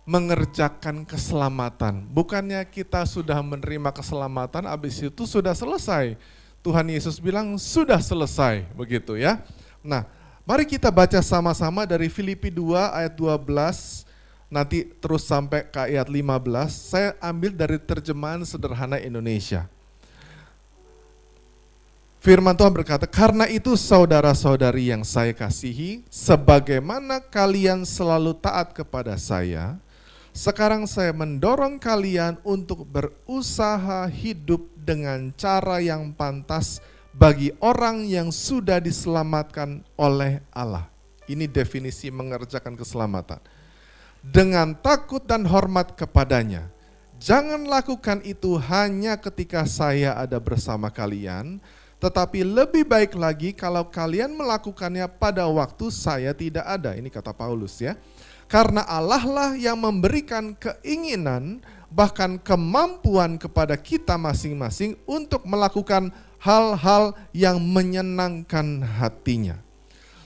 mengerjakan keselamatan? Bukannya kita sudah menerima keselamatan, habis itu sudah selesai. Tuhan Yesus bilang sudah selesai, begitu ya. Nah, mari kita baca sama-sama dari Filipi 2 ayat 12, nanti terus sampai ke ayat 15. Saya ambil dari terjemahan sederhana Indonesia. Firman Tuhan berkata, karena itu saudara-saudari yang saya kasihi, sebagaimana kalian selalu taat kepada saya, sekarang saya mendorong kalian untuk berusaha hidup dengan cara yang pantas bagi orang yang sudah diselamatkan oleh Allah. Ini definisi mengerjakan keselamatan. Dengan takut dan hormat kepadanya. Jangan lakukan itu hanya ketika saya ada bersama kalian, tetapi lebih baik lagi kalau kalian melakukannya pada waktu saya tidak ada. Ini kata Paulus ya. Karena Allah lah yang memberikan keinginan bahkan kemampuan kepada kita masing-masing untuk melakukan hal-hal yang menyenangkan hatinya.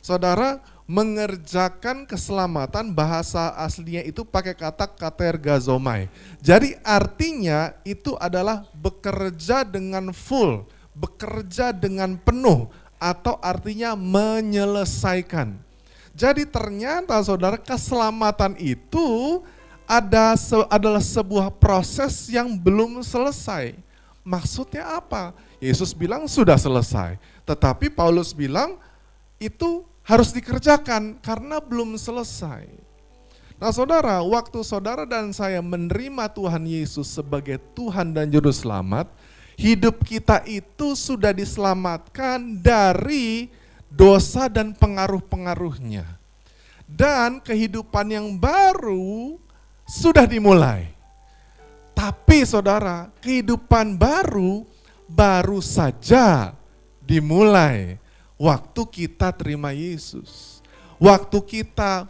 Saudara, mengerjakan keselamatan bahasa aslinya itu pakai kata katergazomai. Jadi artinya itu adalah bekerja dengan full, bekerja dengan penuh, atau artinya menyelesaikan. Jadi ternyata saudara, keselamatan itu adalah sebuah proses yang belum selesai. Maksudnya apa? Yesus bilang sudah selesai, tetapi Paulus bilang itu harus dikerjakan karena belum selesai. Nah saudara, waktu saudara dan saya menerima Tuhan Yesus sebagai Tuhan dan Juru Selamat, hidup kita itu sudah diselamatkan dari dosa dan pengaruh-pengaruhnya. Dan kehidupan yang baru sudah dimulai. Tapi saudara, kehidupan baru saja dimulai waktu kita terima Yesus. Waktu kita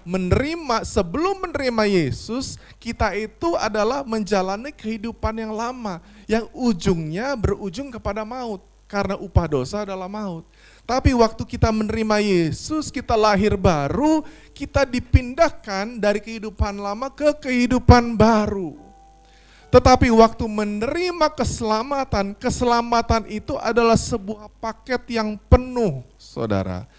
sebelum menerima Yesus, kita itu adalah menjalani kehidupan yang lama, yang ujungnya berujung kepada maut, karena upah dosa adalah maut. Tapi waktu kita menerima Yesus, kita lahir baru, kita dipindahkan dari kehidupan lama ke kehidupan baru. Tetapi waktu menerima keselamatan itu adalah sebuah paket yang penuh, saudara.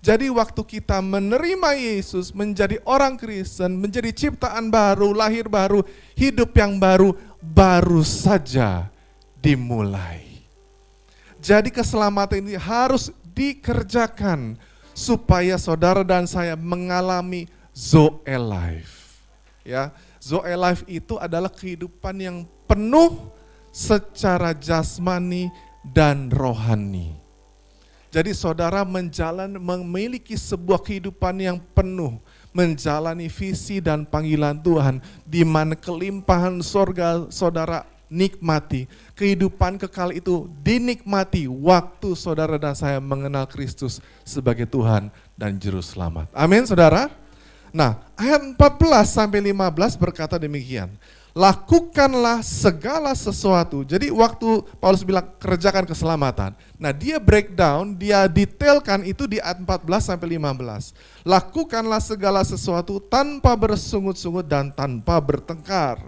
Jadi waktu kita menerima Yesus, menjadi orang Kristen, menjadi ciptaan baru, lahir baru, hidup yang baru, baru saja dimulai. Jadi keselamatan ini harus dikerjakan supaya saudara dan saya mengalami Zoe Life. Ya, Zoe Life itu adalah kehidupan yang penuh secara jasmani dan rohani. Jadi saudara memiliki sebuah kehidupan yang penuh, menjalani visi dan panggilan Tuhan, di mana kelimpahan sorga saudara nikmati. Kehidupan kekal itu dinikmati waktu saudara dan saya mengenal Kristus sebagai Tuhan dan Juru Selamat. Amin saudara. Nah, ayat 14-15 berkata demikian. Lakukanlah segala sesuatu. Jadi waktu Paulus bilang kerjakan keselamatan. Nah dia breakdown, dia detailkan itu di ayat 14-15. Lakukanlah segala sesuatu tanpa bersungut-sungut dan tanpa bertengkar.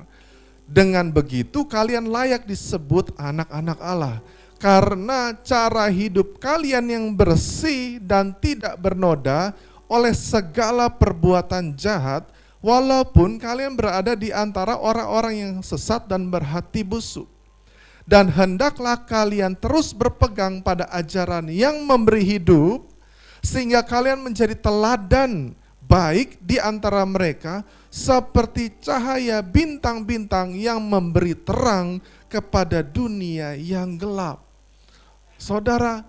Dengan begitu kalian layak disebut anak-anak Allah. Karena cara hidup kalian yang bersih dan tidak bernoda oleh segala perbuatan jahat, walaupun kalian berada di antara orang-orang yang sesat dan berhati busuk. Dan hendaklah kalian terus berpegang pada ajaran yang memberi hidup, sehingga kalian menjadi teladan baik di antara mereka, seperti cahaya bintang-bintang yang memberi terang kepada dunia yang gelap. Saudara,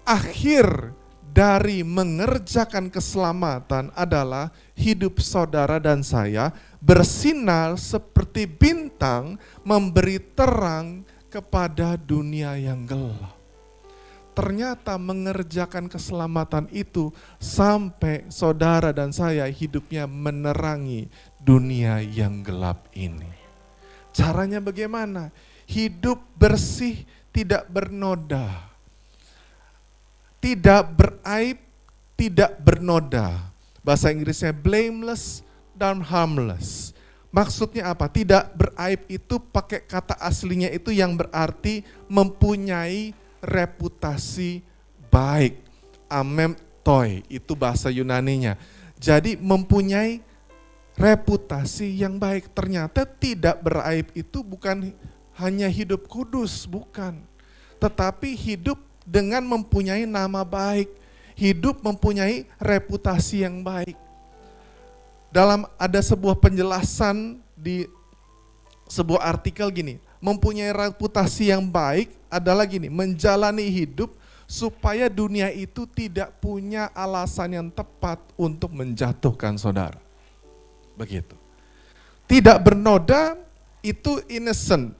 akhir dari mengerjakan keselamatan adalah hidup saudara dan saya bersinar seperti bintang memberi terang kepada dunia yang gelap. Ternyata mengerjakan keselamatan itu sampai saudara dan saya hidupnya menerangi dunia yang gelap ini. Caranya bagaimana? Hidup bersih, tidak bernoda. Tidak beraib, tidak bernoda. Bahasa Inggrisnya blameless dan harmless. Maksudnya apa? Tidak beraib itu pakai kata aslinya itu yang berarti mempunyai reputasi baik. Amemtoi, itu bahasa Yunaninya. Jadi mempunyai reputasi yang baik. Ternyata tidak beraib itu bukan hanya hidup kudus, bukan. Tetapi hidup dengan mempunyai nama baik, hidup mempunyai reputasi yang baik. Ada sebuah penjelasan di sebuah artikel gini, mempunyai reputasi yang baik adalah gini, menjalani hidup supaya dunia itu tidak punya alasan yang tepat untuk menjatuhkan saudara. Begitu. Tidak bernoda itu innocent.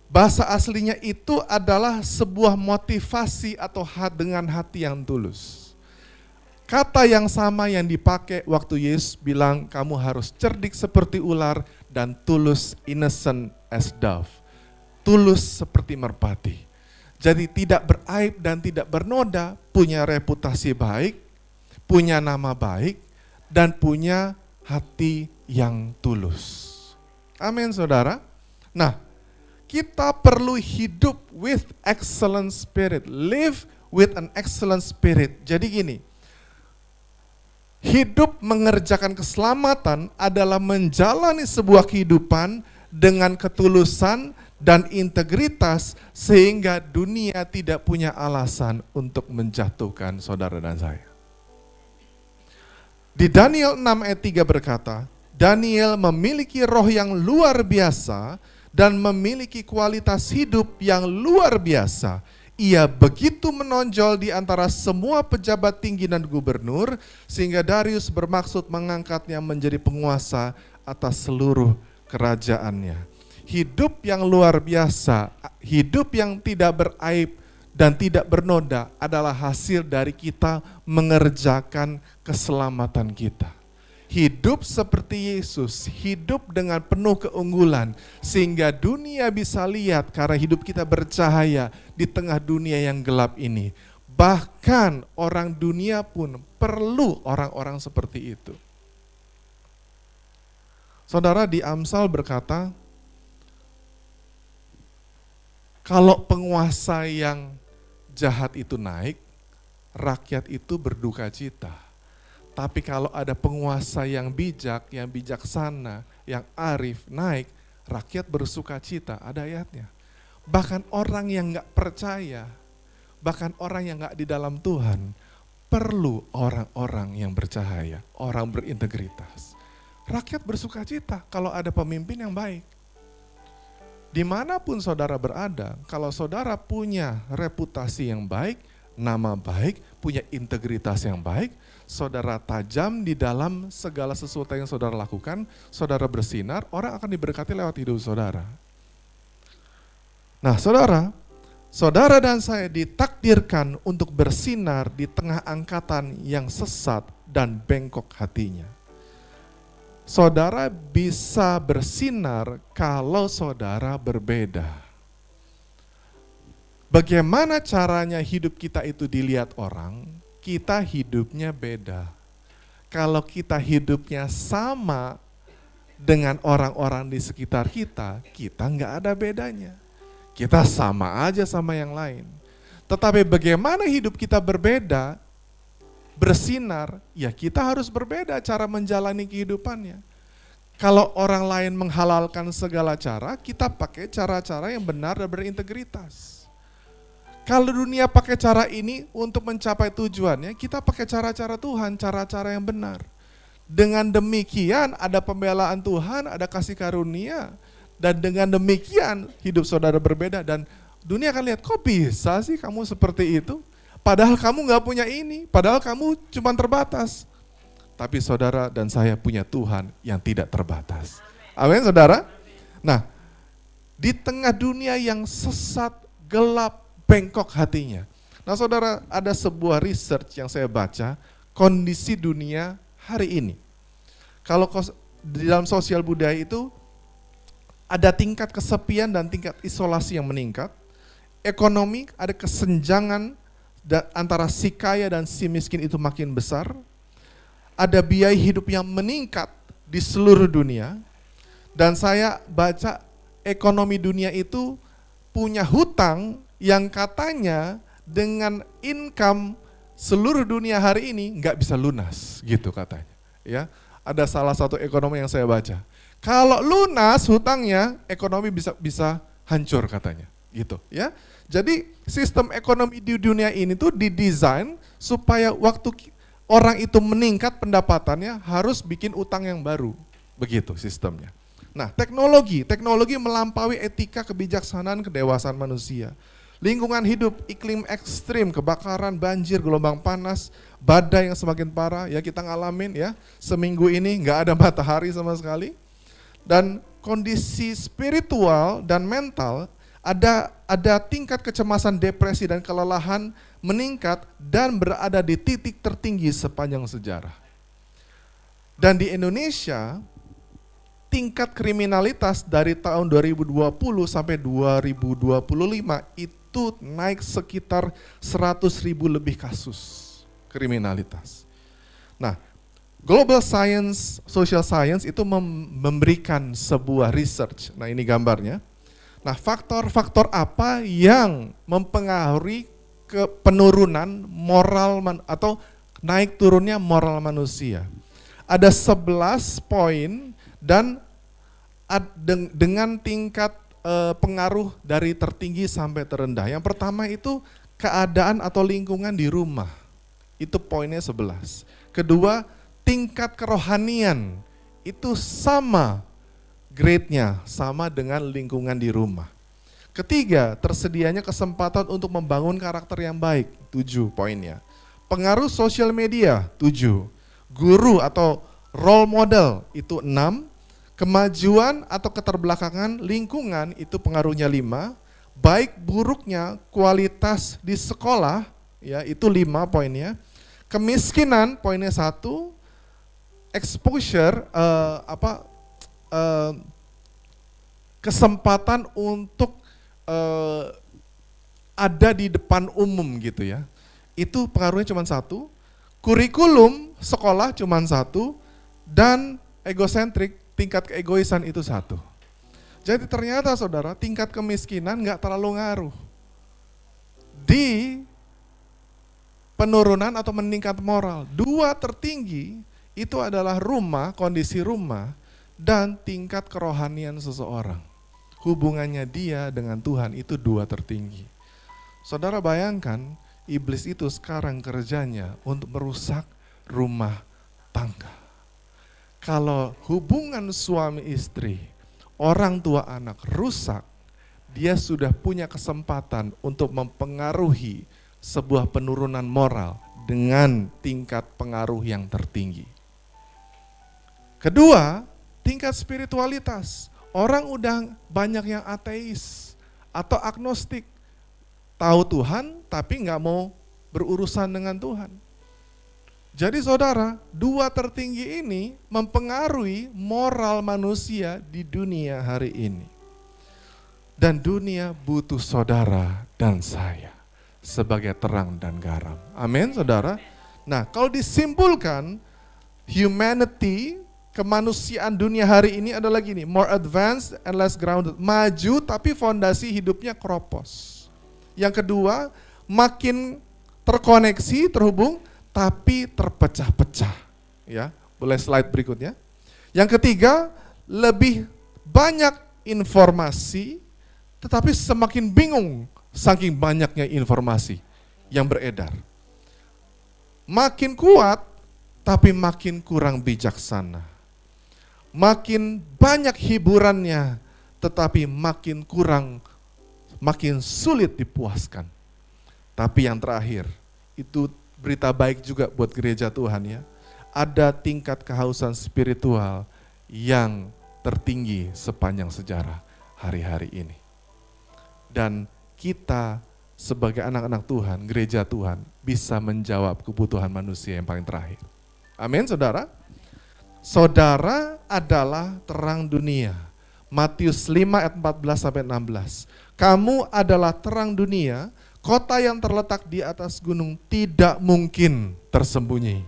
Bahasa aslinya itu adalah sebuah motivasi atau dengan hati yang tulus. Kata yang sama yang dipakai waktu Yesus bilang kamu harus cerdik seperti ular dan tulus, innocent as dove. Tulus seperti merpati. Jadi tidak beraib dan tidak bernoda, punya reputasi baik, punya nama baik, dan punya hati yang tulus. Amin saudara. Nah, kita perlu hidup with excellent spirit, live with an excellent spirit. Jadi gini, hidup mengerjakan keselamatan adalah menjalani sebuah kehidupan dengan ketulusan dan integritas sehingga dunia tidak punya alasan untuk menjatuhkan saudara dan saya. Di Daniel 6 ayat 3 berkata, Daniel memiliki roh yang luar biasa dan memiliki kualitas hidup yang luar biasa. Ia begitu menonjol di antara semua pejabat tinggi dan gubernur, sehingga Darius bermaksud mengangkatnya menjadi penguasa atas seluruh kerajaannya. Hidup yang luar biasa, hidup yang tidak beraib dan tidak bernoda adalah hasil dari kita mengerjakan keselamatan kita. Hidup seperti Yesus, hidup dengan penuh keunggulan, sehingga dunia bisa lihat karena hidup kita bercahaya di tengah dunia yang gelap ini. Bahkan orang dunia pun perlu orang-orang seperti itu. Saudara, di Amsal berkata, kalau penguasa yang jahat itu naik, rakyat itu berduka cita. Tapi kalau ada penguasa yang bijak, yang bijaksana, yang arif, naik, rakyat bersuka cita, ada ayatnya. Bahkan orang yang gak percaya, bahkan orang yang gak di dalam Tuhan, perlu orang-orang yang bercahaya, orang berintegritas. Rakyat bersuka cita kalau ada pemimpin yang baik. Dimanapun saudara berada, kalau saudara punya reputasi yang baik, nama baik, punya integritas yang baik, saudara tajam di dalam segala sesuatu yang saudara lakukan, saudara bersinar, orang akan diberkati lewat hidup saudara. Nah saudara dan saya ditakdirkan untuk bersinar di tengah angkatan yang sesat dan bengkok hatinya. Saudara bisa bersinar kalau saudara berbeda. Bagaimana caranya hidup kita itu dilihat orang? Kita hidupnya beda. Kalau kita hidupnya sama dengan orang-orang di sekitar kita, kita nggak ada bedanya. Kita sama aja sama yang lain. Tetapi bagaimana hidup kita berbeda, bersinar, ya kita harus berbeda cara menjalani kehidupannya. Kalau orang lain menghalalkan segala cara, kita pakai cara-cara yang benar dan berintegritas. Kalau dunia pakai cara ini untuk mencapai tujuannya, kita pakai cara-cara Tuhan, cara-cara yang benar. Dengan demikian ada pembelaan Tuhan, ada kasih karunia, dan dengan demikian hidup saudara berbeda, dan dunia akan lihat, kok bisa sih kamu seperti itu? Padahal kamu gak punya ini, padahal kamu cuma terbatas. Tapi saudara dan saya punya Tuhan yang tidak terbatas. Amin saudara? Nah, di tengah dunia yang sesat, gelap, bengkok hatinya. Nah saudara, ada sebuah research yang saya baca, kondisi dunia hari ini. Kalau di dalam sosial budaya itu, ada tingkat kesepian dan tingkat isolasi yang meningkat. Ekonomi, ada kesenjangan antara si kaya dan si miskin itu makin besar. Ada biaya hidup yang meningkat di seluruh dunia. Dan saya baca ekonomi dunia itu punya hutang yang katanya dengan income seluruh dunia hari ini nggak bisa lunas, gitu katanya. Ya, ada salah satu ekonomi yang saya baca. Kalau lunas hutangnya, ekonomi bisa hancur katanya, gitu. Ya, jadi sistem ekonomi di dunia ini tuh didesain supaya waktu orang itu meningkat pendapatannya harus bikin utang yang baru, begitu sistemnya. Nah, teknologi melampaui etika, kebijaksanaan, kedewasaan manusia. Lingkungan hidup, iklim ekstrim, kebakaran, banjir, gelombang panas, badai yang semakin parah, ya kita ngalamin ya. Seminggu ini nggak ada matahari sama sekali. Dan kondisi spiritual dan mental, ada tingkat kecemasan, depresi, dan kelelahan meningkat dan berada di titik tertinggi sepanjang sejarah. Dan di Indonesia, tingkat kriminalitas dari tahun 2020 sampai 2025 itu naik sekitar 100.000 lebih kasus kriminalitas. Nah, Global Science, Social Science itu memberikan sebuah research. Nah, ini gambarnya. Nah, faktor-faktor apa yang mempengaruhi ke penurunan moral atau naik turunnya moral manusia? Ada 11 poin dan dengan tingkat pengaruh dari tertinggi sampai terendah. Yang pertama itu keadaan atau lingkungan di rumah. Itu poinnya 11. Kedua, tingkat kerohanian itu sama grade-nya, sama dengan lingkungan di rumah. Ketiga, tersedianya kesempatan untuk membangun karakter yang baik, 7 poinnya. Pengaruh sosial media, 7. Guru atau role model, itu 6. Kemajuan atau keterbelakangan lingkungan, itu pengaruhnya 5. Baik buruknya kualitas di sekolah, ya itu 5 poinnya. Kemiskinan, poinnya 1. Exposure, kesempatan untuk ada di depan umum gitu ya. Itu pengaruhnya cuma 1. Kurikulum sekolah cuma 1. Dan egosentrik, tingkat keegoisan itu 1. Jadi ternyata saudara, tingkat kemiskinan nggak terlalu ngaruh di penurunan atau meningkat moral. Dua tertinggi itu adalah rumah, kondisi rumah, dan tingkat kerohanian seseorang. Hubungannya dia dengan Tuhan itu dua tertinggi. Saudara bayangkan, iblis itu sekarang kerjanya untuk merusak rumah tangga. Kalau hubungan suami istri, orang tua anak rusak, dia sudah punya kesempatan untuk mempengaruhi sebuah penurunan moral dengan tingkat pengaruh yang tertinggi. Kedua, tingkat spiritualitas. Orang udah banyak yang ateis atau agnostik. Tahu Tuhan tapi nggak mau berurusan dengan Tuhan. Jadi saudara, dua tertinggi ini mempengaruhi moral manusia di dunia hari ini. Dan dunia butuh saudara dan saya sebagai terang dan garam. Amin saudara. Nah kalau disimpulkan, humanity, kemanusiaan dunia hari ini adalah gini, more advanced and less grounded. Maju tapi fondasi hidupnya keropos. Yang kedua, makin terkoneksi, terhubung, tapi terpecah-pecah. Ya, boleh slide berikutnya. Yang ketiga, lebih banyak informasi, tetapi semakin bingung saking banyaknya informasi yang beredar. Makin kuat, tapi makin kurang bijaksana. Makin banyak hiburannya, tetapi makin sulit dipuaskan. Tapi yang terakhir, itu berita baik juga buat gereja Tuhan ya. Ada tingkat kehausan spiritual yang tertinggi sepanjang sejarah hari-hari ini. Dan kita sebagai anak-anak Tuhan, gereja Tuhan, bisa menjawab kebutuhan manusia yang paling terakhir. Amin saudara. Saudara adalah terang dunia. Matius 5 ayat 14-16. Kamu adalah terang dunia, kota yang terletak di atas gunung tidak mungkin tersembunyi.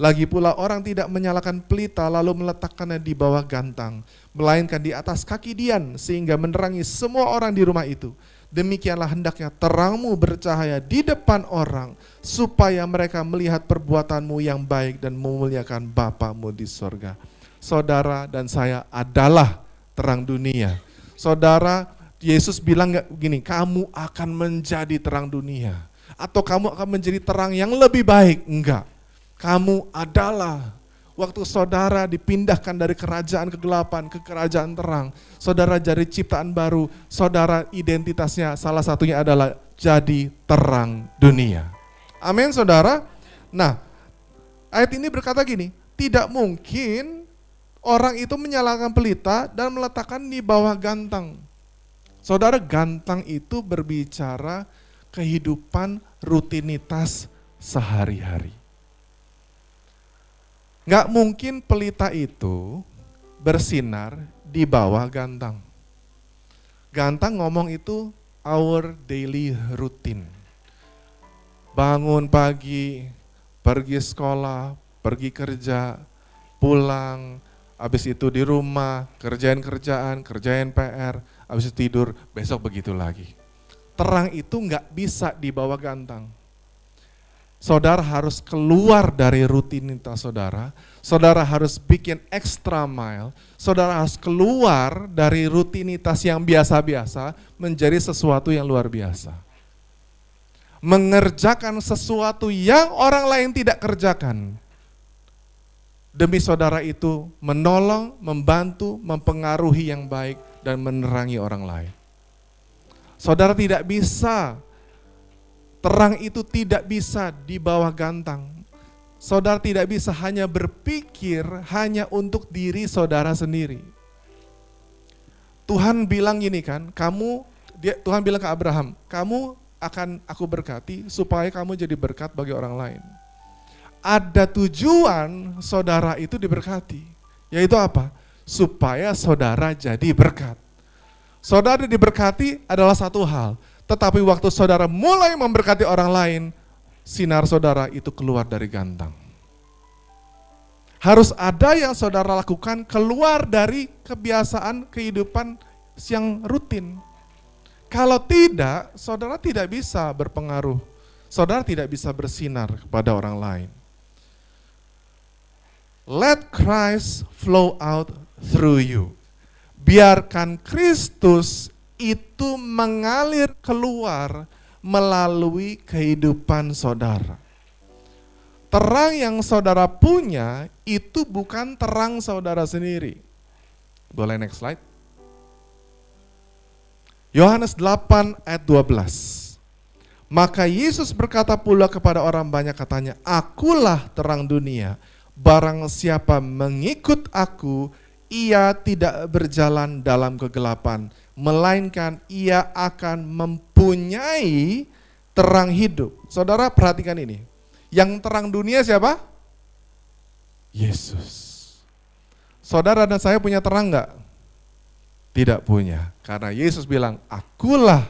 Lagi pula orang tidak menyalakan pelita lalu meletakkannya di bawah gantang, melainkan di atas kaki dian sehingga menerangi semua orang di rumah itu. Demikianlah hendaknya terangmu bercahaya di depan orang, supaya mereka melihat perbuatanmu yang baik dan memuliakan Bapamu di sorga. Saudara dan saya adalah terang dunia. Saudara, Yesus bilang gak begini, kamu akan menjadi terang dunia. Atau kamu akan menjadi terang yang lebih baik. Enggak, kamu adalah. Waktu saudara dipindahkan dari kerajaan kegelapan ke kerajaan terang, saudara jadi ciptaan baru, saudara identitasnya salah satunya adalah jadi terang dunia. Amin saudara. Nah, ayat ini berkata gini, tidak mungkin orang itu menyalakan pelita dan meletakkan di bawah gantang. Saudara, gantang itu berbicara kehidupan rutinitas sehari-hari. Nggak mungkin pelita itu bersinar di bawah gantang. Gantang ngomong itu our daily routine. Bangun pagi, pergi sekolah, pergi kerja, pulang, habis itu di rumah, kerjain kerjaan, kerjain PR, habis itu tidur, besok begitu lagi. Terang itu nggak bisa di bawah gantang. Saudara harus keluar dari rutinitas saudara, saudara harus bikin extra mile, saudara harus keluar dari rutinitas yang biasa-biasa menjadi sesuatu yang luar biasa. Mengerjakan sesuatu yang orang lain tidak kerjakan. Demi saudara itu menolong, membantu, mempengaruhi yang baik dan menerangi orang lain. Saudara tidak bisa, terang itu tidak bisa di bawah gantang. Saudara tidak bisa hanya berpikir hanya untuk diri saudara sendiri. Tuhan bilang gini kan, Tuhan bilang ke Abraham, kamu akan aku berkati supaya kamu jadi berkat bagi orang lain. Ada tujuan saudara itu diberkati, yaitu apa? Supaya saudara jadi berkat. Saudara diberkati adalah satu hal, tetapi waktu saudara mulai memberkati orang lain, sinar saudara itu keluar dari gantang. Harus ada yang saudara lakukan keluar dari kebiasaan kehidupan yang rutin. Kalau tidak, saudara tidak bisa berpengaruh saudara tidak bisa bersinar kepada orang lain. Let Christ flow out through you. Biarkan Kristus itu mengalir keluar melalui kehidupan saudara. Terang yang saudara punya itu bukan terang saudara sendiri. Boleh next slide. Yohanes 8 ayat 12. Maka Yesus berkata pula kepada orang banyak katanya, Akulah terang dunia, barang siapa mengikut aku, ia tidak berjalan dalam kegelapan, melainkan ia akan mempunyai terang hidup. Saudara perhatikan ini, yang terang dunia siapa? Yesus. Saudara dan saya punya terang enggak? Tidak punya, karena Yesus bilang, Akulah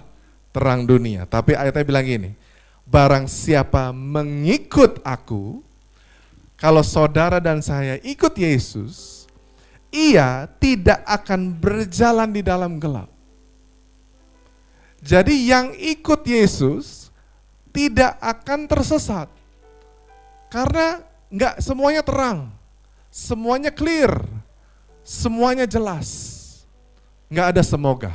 terang dunia. Tapi ayatnya bilang gini, barang siapa mengikut aku, kalau saudara dan saya ikut Yesus, ia tidak akan berjalan di dalam gelap. Jadi yang ikut Yesus tidak akan tersesat. Karena enggak semuanya terang, semuanya clear, semuanya jelas. Enggak ada semoga.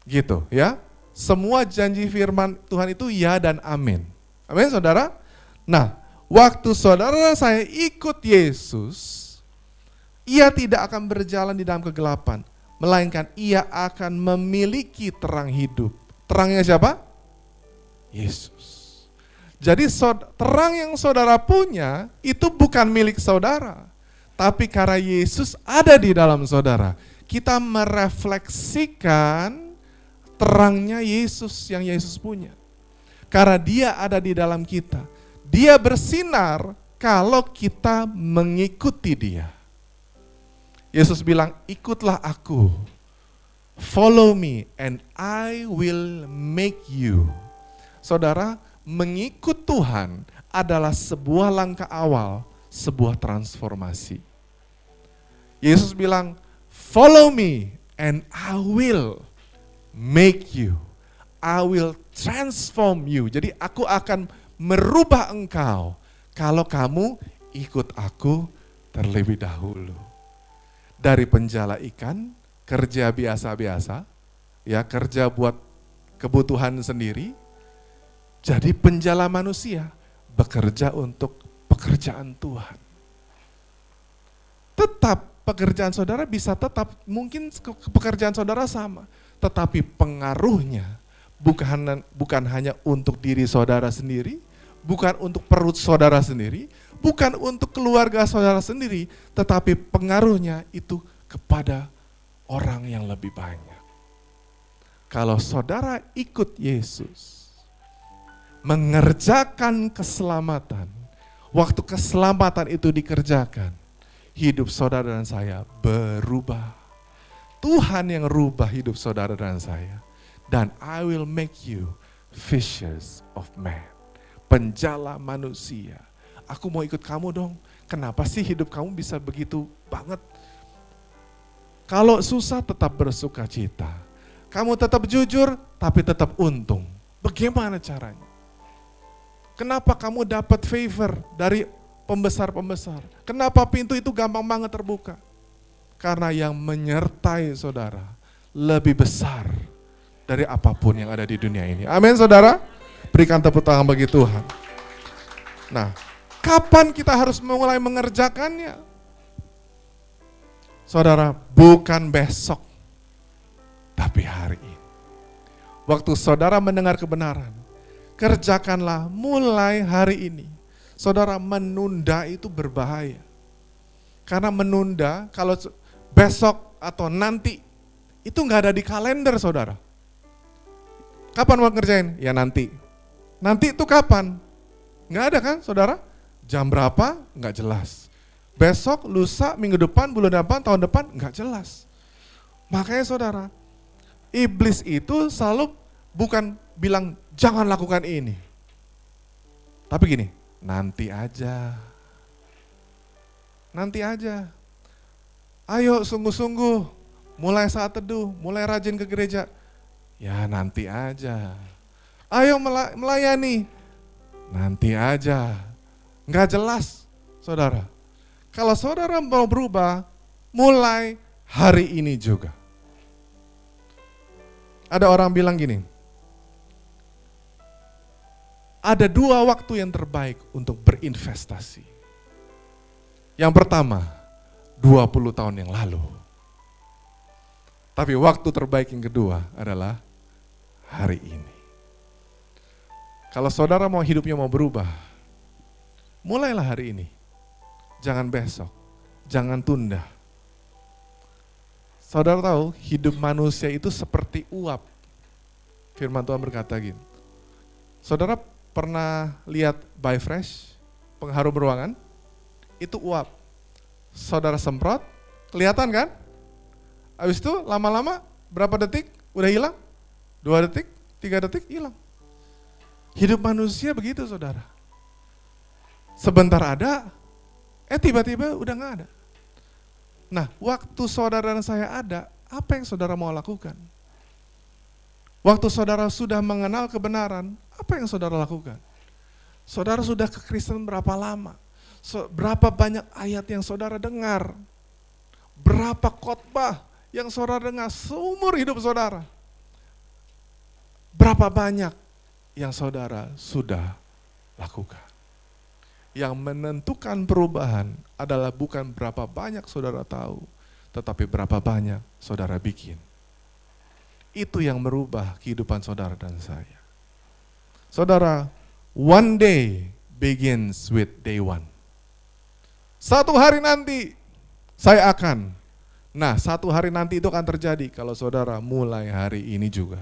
Gitu ya. Semua janji firman Tuhan itu ya dan amin. Amin saudara? Nah, waktu saudara saya ikut Yesus, ia tidak akan berjalan di dalam kegelapan, melainkan ia akan memiliki terang hidup. Terangnya siapa? Yesus. Jadi terang yang saudara punya itu bukan milik saudara, tapi karena Yesus ada di dalam saudara, kita merefleksikan terangnya Yesus yang Yesus punya. Karena dia ada di dalam kita, dia bersinar kalau kita mengikuti dia. Yesus bilang, ikutlah aku, follow me and I will make you. Saudara, mengikut Tuhan adalah sebuah langkah awal, sebuah transformasi. Yesus bilang, follow me and I will make you. I will transform you. Jadi aku akan merubah engkau kalau kamu ikut aku terlebih dahulu. Dari penjala ikan, kerja biasa-biasa, ya kerja buat kebutuhan sendiri, jadi penjala manusia, bekerja untuk pekerjaan Tuhan. Tetap pekerjaan saudara bisa tetap, mungkin pekerjaan saudara sama, tetapi pengaruhnya bukan hanya untuk diri saudara sendiri, bukan untuk perut saudara sendiri, bukan untuk keluarga saudara sendiri, tetapi pengaruhnya itu kepada orang yang lebih banyak. Kalau saudara ikut Yesus, mengerjakan keselamatan, waktu keselamatan itu dikerjakan, hidup saudara dan saya berubah. Tuhan yang rubah hidup saudara dan saya. Dan I will make you fishers of men. Penjala manusia. Aku mau ikut kamu dong. Kenapa sih hidup kamu bisa begitu banget? Kalau susah tetap bersuka cita. Kamu tetap jujur tapi tetap untung. Bagaimana caranya? Kenapa kamu dapat favor dari pembesar-pembesar? Kenapa pintu itu gampang banget terbuka? Karena yang menyertai saudara lebih besar dari apapun yang ada di dunia ini. Amin saudara? Berikan tepuk tangan bagi Tuhan. Nah, kapan kita harus mulai mengerjakannya? Saudara, bukan besok, tapi hari ini. Waktu saudara mendengar kebenaran, kerjakanlah mulai hari ini. Saudara, menunda itu berbahaya. Karena menunda, kalau besok atau nanti, itu nggak ada di kalender saudara. Kapan mau ngerjain? Ya nanti. Nanti itu kapan? Nggak ada kan saudara? Jam berapa? Nggak jelas. Besok, lusa, minggu depan, bulan depan, tahun depan, nggak jelas. Makanya saudara, iblis itu selalu bukan bilang jangan lakukan ini. Tapi gini, nanti aja. Nanti aja. Ayo sungguh-sungguh, mulai saat teduh, mulai rajin ke gereja. Ya nanti aja. Ayo melayani. Nanti aja. Nggak jelas, saudara. Kalau saudara mau berubah, mulai hari ini juga. Ada orang bilang gini, ada 2 waktu yang terbaik untuk berinvestasi. Yang pertama, 20 tahun yang lalu. Tapi waktu terbaik yang kedua adalah hari ini. Kalau saudara mau hidupnya mau berubah, mulailah hari ini. Jangan besok, jangan tunda. Saudara tahu, hidup manusia itu seperti uap. Firman Tuhan berkata gitu. Saudara pernah lihat Bifresh, pengharum ruangan? Itu uap. Saudara semprot, kelihatan kan? Habis itu lama-lama berapa detik udah hilang? 2 detik, 3 detik hilang. Hidup manusia begitu, saudara. Sebentar ada, tiba-tiba udah gak ada. Nah, waktu saudara dan saya ada, apa yang saudara mau lakukan? Waktu saudara sudah mengenal kebenaran, apa yang saudara lakukan? Saudara sudah ke Kristen berapa lama? Berapa banyak ayat yang saudara dengar? Berapa khotbah yang saudara dengar seumur hidup saudara? Berapa banyak yang saudara sudah lakukan? Yang menentukan perubahan adalah bukan berapa banyak saudara tahu, tetapi berapa banyak saudara bikin. Itu yang merubah kehidupan saudara dan saya. Saudara, one day begins with day one. Satu hari nanti saya akan. Nah, satu hari nanti itu akan terjadi kalau saudara mulai hari ini juga.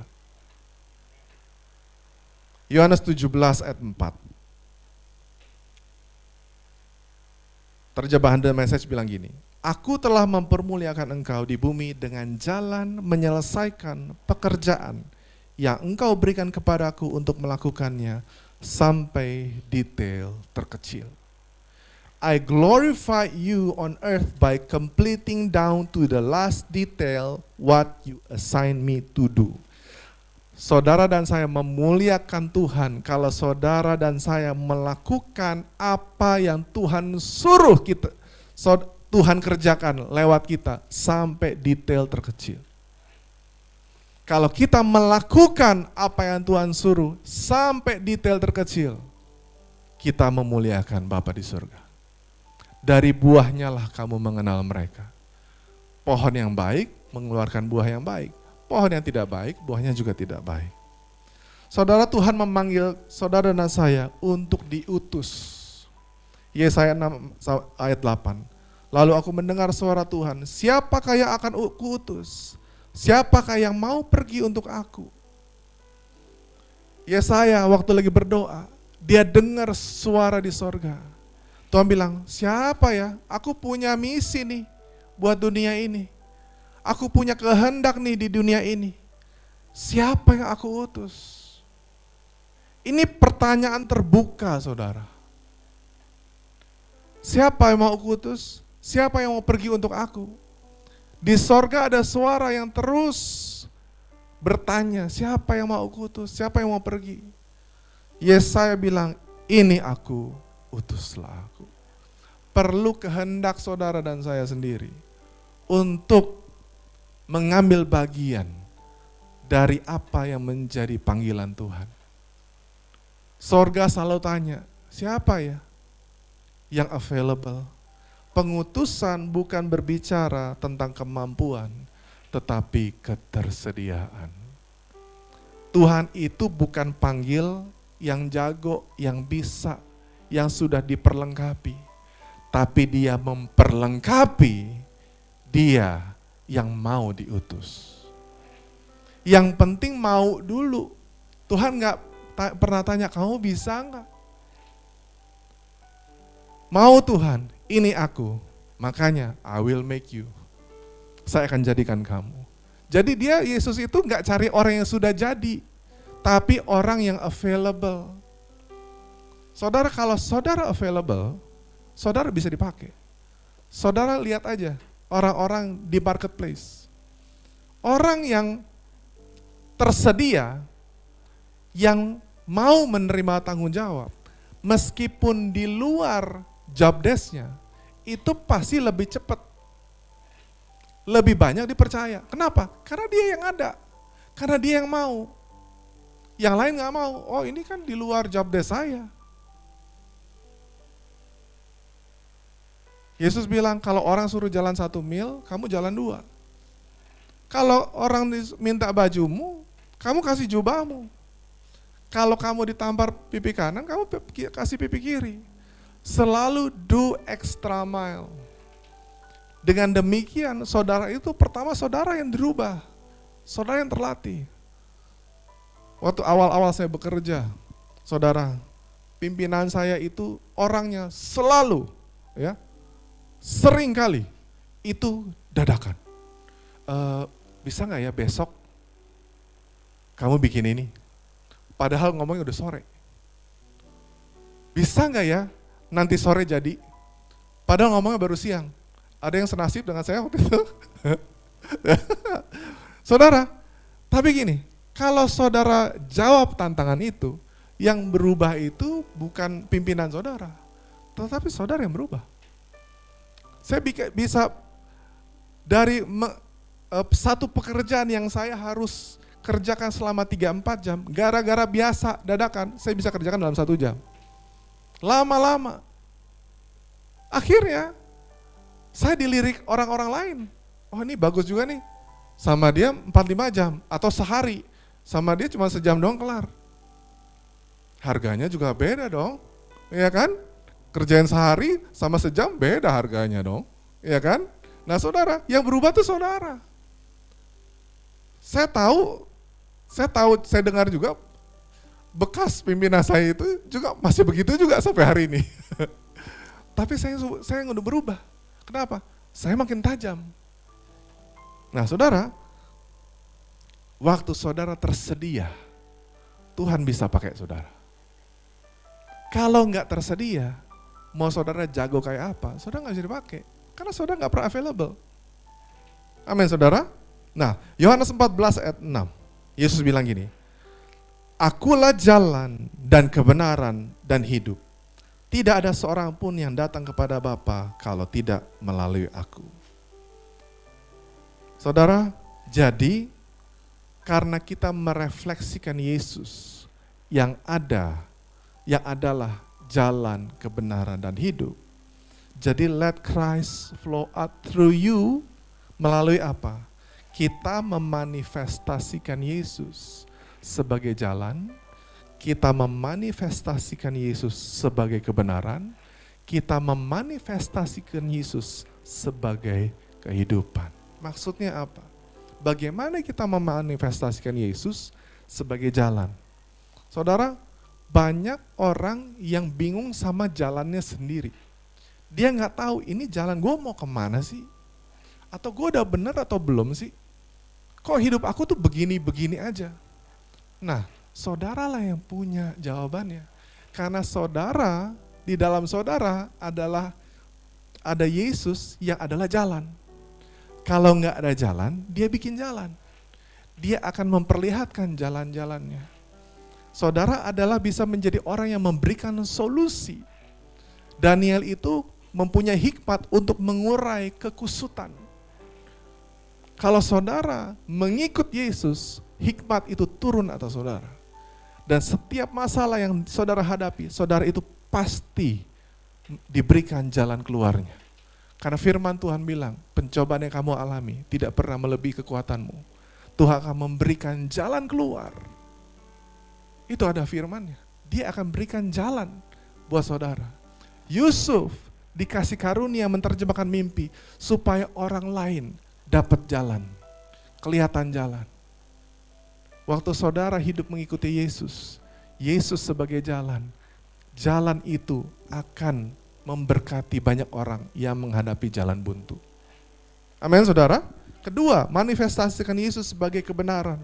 Yohanes 17 ayat 4. Terjemahan The Message bilang gini, aku telah mempermuliakan engkau di bumi dengan jalan menyelesaikan pekerjaan yang engkau berikan kepadaku untuk melakukannya sampai detail terkecil. I glorify you on earth by completing down to the last detail what you assign me to do. Saudara dan saya memuliakan Tuhan kalau saudara dan saya melakukan apa yang Tuhan suruh kita, Tuhan kerjakan lewat kita sampai detail terkecil. Kalau kita melakukan apa yang Tuhan suruh sampai detail terkecil, kita memuliakan Bapa di surga. Dari buahnya lah kamu mengenal mereka. Pohon yang baik mengeluarkan buah yang baik. Pohon yang tidak baik, buahnya juga tidak baik. Saudara, Tuhan memanggil saudara dan saya untuk diutus. Yesaya 6 ayat 8. Lalu aku mendengar suara Tuhan, siapakah yang akan kuutus? Siapakah yang mau pergi untuk aku? Yesaya waktu lagi berdoa, dia dengar suara di sorga. Tuhan bilang, siapa ya? Aku punya misi nih buat dunia ini. Aku punya kehendak nih di dunia ini. Siapa yang aku utus? Ini pertanyaan terbuka, saudara. Siapa yang mau aku utus? Siapa yang mau pergi untuk aku? Di sorga ada suara yang terus bertanya, siapa yang mau aku utus? Siapa yang mau pergi? Yesaya bilang, ini aku, utuslah aku. Perlu kehendak saudara dan saya sendiri untuk mengambil bagian dari apa yang menjadi panggilan Tuhan. Sorga selalu tanya, siapa ya yang available? Pengutusan bukan berbicara tentang kemampuan, tetapi ketersediaan. Tuhan itu bukan panggil yang jago, yang bisa, yang sudah diperlengkapi. Tapi dia memperlengkapi dia yang mau diutus. Yang penting mau dulu. Tuhan gak pernah tanya, kamu bisa gak? Mau Tuhan, ini aku. Makanya I will make you. Saya akan jadikan kamu. Jadi Yesus itu gak cari orang yang sudah jadi. Tapi orang yang available. Saudara, kalau saudara available, saudara bisa dipakai. Saudara lihat aja orang-orang di marketplace. Orang yang tersedia yang mau menerima tanggung jawab, meskipun di luar job desk-nya, itu pasti lebih cepat, lebih banyak dipercaya. Kenapa? Karena dia yang ada, karena dia yang mau. Yang lain nggak mau, oh ini kan di luar job desk saya. Yesus bilang, kalau orang suruh jalan 1 mil, kamu jalan 2. Kalau orang minta bajumu, kamu kasih jubahmu. Kalau kamu ditampar pipi kanan, kamu kasih pipi kiri. Selalu do extra mile. Dengan demikian, saudara itu pertama saudara yang dirubah, saudara yang terlatih. Waktu awal-awal saya bekerja, saudara, pimpinan saya itu orangnya selalu, ya, sering kali itu dadakan. Bisa nggak ya besok kamu bikin ini? Padahal ngomongnya udah sore. Bisa nggak ya nanti sore jadi? Padahal ngomongnya baru siang. Ada yang senasib dengan saya waktu itu. Saudara, tapi gini, kalau saudara jawab tantangan itu, yang berubah itu bukan pimpinan saudara, tetapi saudara yang berubah. Saya bisa dari satu pekerjaan yang saya harus kerjakan selama 3-4 jam, gara-gara biasa dadakan, saya bisa kerjakan dalam 1 jam. Lama-lama, akhirnya saya dilirik orang-orang lain. Oh ini bagus juga nih, sama dia 4-5 jam, atau sehari, sama dia cuma sejam doang kelar. Harganya juga beda dong, ya kan? Kerjain sehari sama sejam beda harganya dong, ya kan? Nah saudara, yang berubah tuh saudara. Saya dengar juga bekas pimpinan saya itu juga masih begitu juga sampai hari ini. Tapi saya udah berubah. Kenapa? Saya makin tajam. Nah saudara, waktu saudara tersedia, Tuhan bisa pakai saudara. Kalau nggak tersedia, mau saudara jago kayak apa, saudara nggak bisa dipakai. Karena saudara nggak pernah available. Amin saudara. Nah, Yohanes 14 ayat 6, Yesus bilang gini, Akulah jalan dan kebenaran dan hidup. Tidak ada seorang pun yang datang kepada Bapa kalau tidak melalui aku. Saudara, jadi karena kita merefleksikan Yesus yang adalah jalan kebenaran dan hidup. Jadi let Christ flow out through you melalui apa? Kita memanifestasikan Yesus sebagai jalan, kita memanifestasikan Yesus sebagai kebenaran, kita memanifestasikan Yesus sebagai kehidupan. Maksudnya apa? Bagaimana kita memanifestasikan Yesus sebagai jalan? Saudara, banyak orang yang bingung sama jalannya sendiri. Dia nggak tahu ini jalan gue mau kemana sih? Atau gue udah benar atau belum sih? Kok hidup aku tuh begini-begini aja? Nah, saudaralah yang punya jawabannya. Karena saudara, di dalam saudara ada Yesus yang adalah jalan. Kalau nggak ada jalan, dia bikin jalan. Dia akan memperlihatkan jalan-jalannya. Saudara adalah bisa menjadi orang yang memberikan solusi. Daniel itu mempunyai hikmat untuk mengurai kekusutan. Kalau saudara mengikut Yesus, hikmat itu turun atas saudara. Dan setiap masalah yang saudara hadapi, saudara itu pasti diberikan jalan keluarnya. Karena firman Tuhan bilang, pencobaan yang kamu alami tidak pernah melebihi kekuatanmu. Tuhan akan memberikan jalan keluar. Itu ada firmannya. Dia akan berikan jalan buat saudara. Yusuf dikasih karunia menerjemahkan mimpi supaya orang lain dapat jalan, kelihatan jalan. Waktu saudara hidup mengikuti Yesus, Yesus sebagai jalan, jalan itu akan memberkati banyak orang yang menghadapi jalan buntu. Amin saudara. Kedua, manifestasikan Yesus sebagai kebenaran.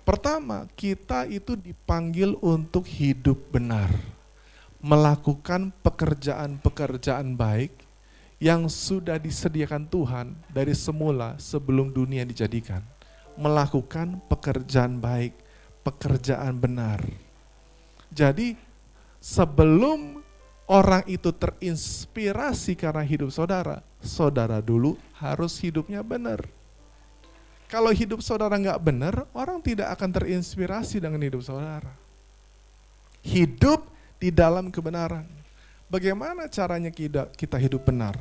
Pertama, kita itu dipanggil untuk hidup benar. Melakukan pekerjaan-pekerjaan baik yang sudah disediakan Tuhan dari semula sebelum dunia dijadikan. Melakukan pekerjaan baik, pekerjaan benar. Jadi sebelum orang itu terinspirasi karena hidup saudara, saudara dulu harus hidupnya benar. Kalau hidup saudara nggak benar, orang tidak akan terinspirasi dengan hidup saudara. Hidup di dalam kebenaran. Bagaimana caranya kita hidup benar?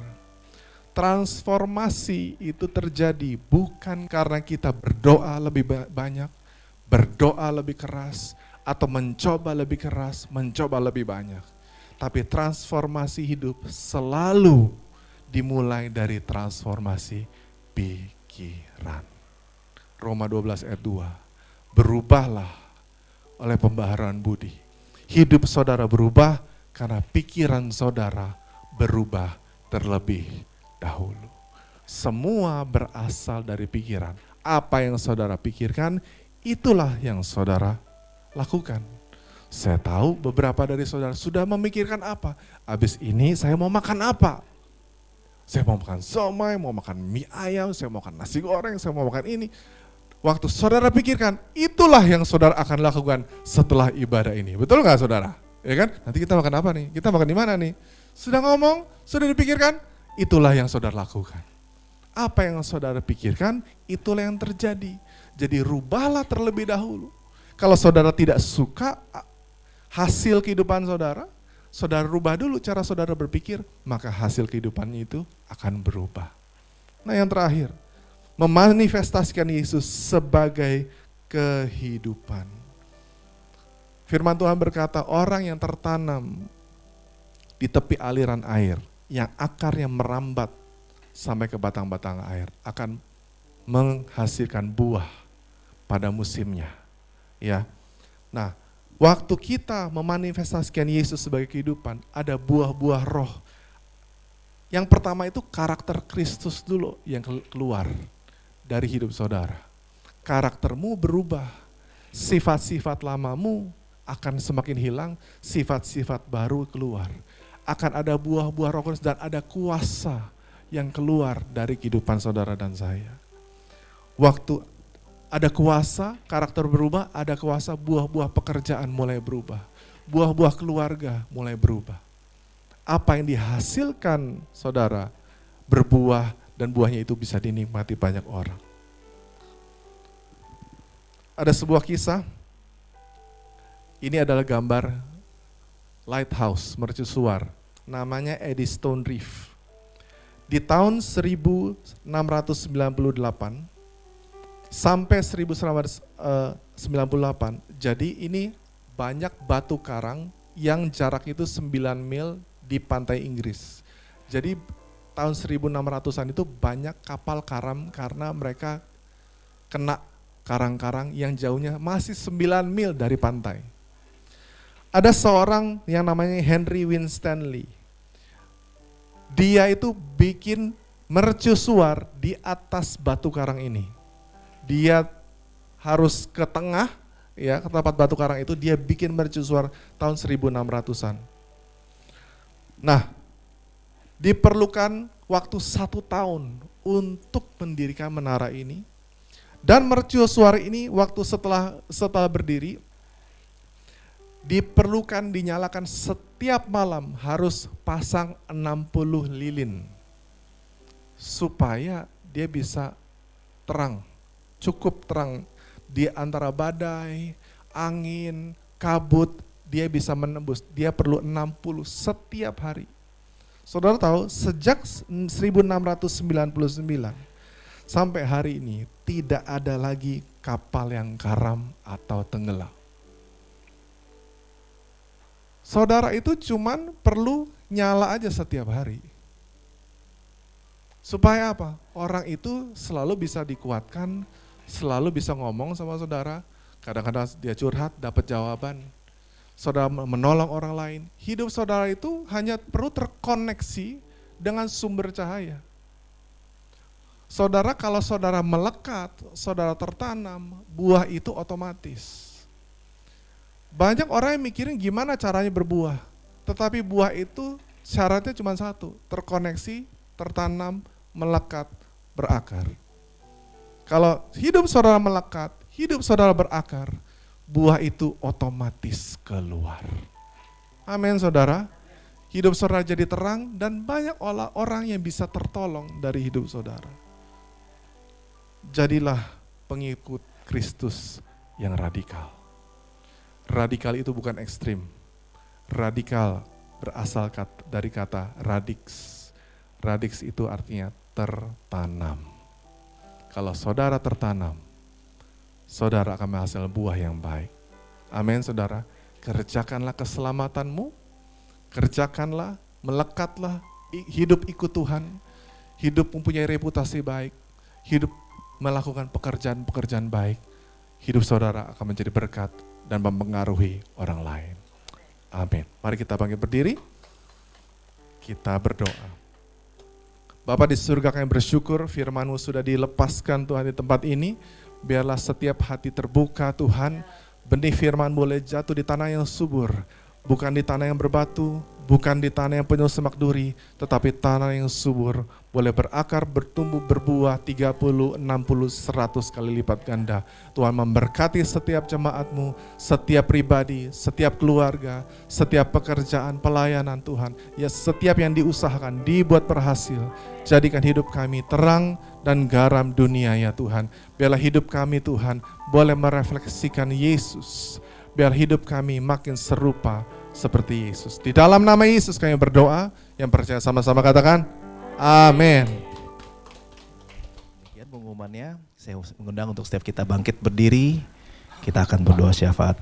Transformasi itu terjadi bukan karena kita berdoa lebih banyak, berdoa lebih keras, atau mencoba lebih keras, mencoba lebih banyak. Tapi transformasi hidup selalu dimulai dari transformasi pikiran. Roma 12 ayat 2, berubahlah oleh pembaharuan budi. Hidup saudara berubah karena pikiran saudara berubah terlebih dahulu. Semua berasal dari pikiran. Apa yang saudara pikirkan, itulah yang saudara lakukan. Saya tahu beberapa dari saudara sudah memikirkan apa. Habis ini saya mau makan apa? Saya mau makan somai, mau makan mie ayam, saya mau makan nasi goreng, saya mau makan ini. Waktu saudara pikirkan, itulah yang saudara akan lakukan setelah ibadah ini. Betul nggak saudara? Ya kan? Nanti kita makan apa nih? Kita makan di mana nih? Sudah ngomong, sudah dipikirkan, itulah yang saudara lakukan. Apa yang saudara pikirkan, itulah yang terjadi. Jadi rubahlah terlebih dahulu. Kalau saudara tidak suka hasil kehidupan saudara, saudara rubah dulu cara saudara berpikir, maka hasil kehidupannya itu akan berubah. Nah yang terakhir, memanifestasikan Yesus sebagai kehidupan. Firman Tuhan berkata, orang yang tertanam di tepi aliran air, yang akarnya merambat sampai ke batang-batang air, akan menghasilkan buah pada musimnya. Ya, nah, waktu kita memanifestasikan Yesus sebagai kehidupan, ada buah-buah roh. Yang pertama itu karakter Kristus dulu yang keluar dari hidup saudara. Karaktermu berubah, sifat-sifat lamamu akan semakin hilang, sifat-sifat baru keluar. Akan ada buah-buah roh kudus dan ada kuasa yang keluar dari kehidupan saudara dan saya. Waktu ada kuasa, karakter berubah, ada kuasa, buah-buah pekerjaan mulai berubah. Buah-buah keluarga mulai berubah. Apa yang dihasilkan saudara berbuah dan buahnya itu bisa dinikmati banyak orang. Ada sebuah kisah, ini adalah gambar lighthouse, mercusuar, namanya Eddystone Reef. Di tahun 1698 sampai 1998, jadi ini banyak batu karang yang jarak itu 9 mil di pantai Inggris. Jadi tahun 1600-an itu banyak kapal karam karena mereka kena karang-karang yang jauhnya masih 9 mil dari pantai. Ada seorang yang namanya Henry Winstanley. Dia itu bikin mercusuar di atas batu karang ini. Dia harus ke tengah, ya, ke tempat batu karang itu, dia bikin mercusuar tahun 1600-an. Nah, diperlukan waktu 1 tahun untuk mendirikan menara ini. Dan mercusuar ini waktu setelah berdiri, diperlukan dinyalakan setiap malam, harus pasang 60 lilin. Supaya dia bisa terang, cukup terang di antara badai, angin, kabut, dia bisa menembus. Dia perlu 60 setiap hari. Saudara tahu, sejak 1699 sampai hari ini tidak ada lagi kapal yang karam atau tenggelam. Saudara itu cuman perlu nyala aja setiap hari. Supaya apa? Orang itu selalu bisa dikuatkan, selalu bisa ngomong sama saudara. Kadang-kadang dia curhat, dapat jawaban. Saudara menolong orang lain. Hidup saudara itu hanya perlu terkoneksi dengan sumber cahaya. Saudara, kalau saudara melekat, saudara tertanam, buah itu otomatis. Banyak orang yang mikirin gimana caranya berbuah. Tetapi buah itu syaratnya cuma satu, terkoneksi, tertanam, melekat, berakar. Kalau hidup saudara melekat, hidup saudara berakar, buah itu otomatis keluar. Amin saudara. Hidup saudara jadi terang dan banyak orang yang bisa tertolong dari hidup saudara. Jadilah pengikut Kristus yang radikal. Radikal itu bukan ekstrim. Radikal berasal dari kata radix. Radix itu artinya tertanam. Kalau saudara tertanam, saudara akan menghasilkan buah yang baik. Amin saudara. Kerjakanlah keselamatanmu. Kerjakanlah, melekatlah, hidup ikut Tuhan, hidup mempunyai reputasi baik, hidup melakukan pekerjaan-pekerjaan baik, hidup saudara akan menjadi berkat dan mempengaruhi orang lain. Amin. Mari kita bangkit berdiri, kita berdoa. Bapa di surga, kami bersyukur firman-Mu sudah dilepaskan Tuhan di tempat ini, biarlah setiap hati terbuka Tuhan, benih firman boleh jatuh di tanah yang subur, bukan di tanah yang berbatu, bukan di tanah yang penuh semak duri, tetapi tanah yang subur, boleh berakar, bertumbuh, berbuah 30, 60, 100 kali lipat ganda. Tuhan memberkati setiap jemaat-Mu, setiap pribadi, setiap keluarga, setiap pekerjaan, pelayanan Tuhan. Ya, setiap yang diusahakan, dibuat berhasil. Jadikan hidup kami terang dan garam dunia ya Tuhan. Biarlah hidup kami Tuhan boleh merefleksikan Yesus. Biar hidup kami makin serupa seperti Yesus. Di dalam nama Yesus kami berdoa, yang percaya sama-sama katakan, amin. Demikian pengumumannya, saya mengundang untuk setiap kita bangkit berdiri, kita akan berdoa syafaat.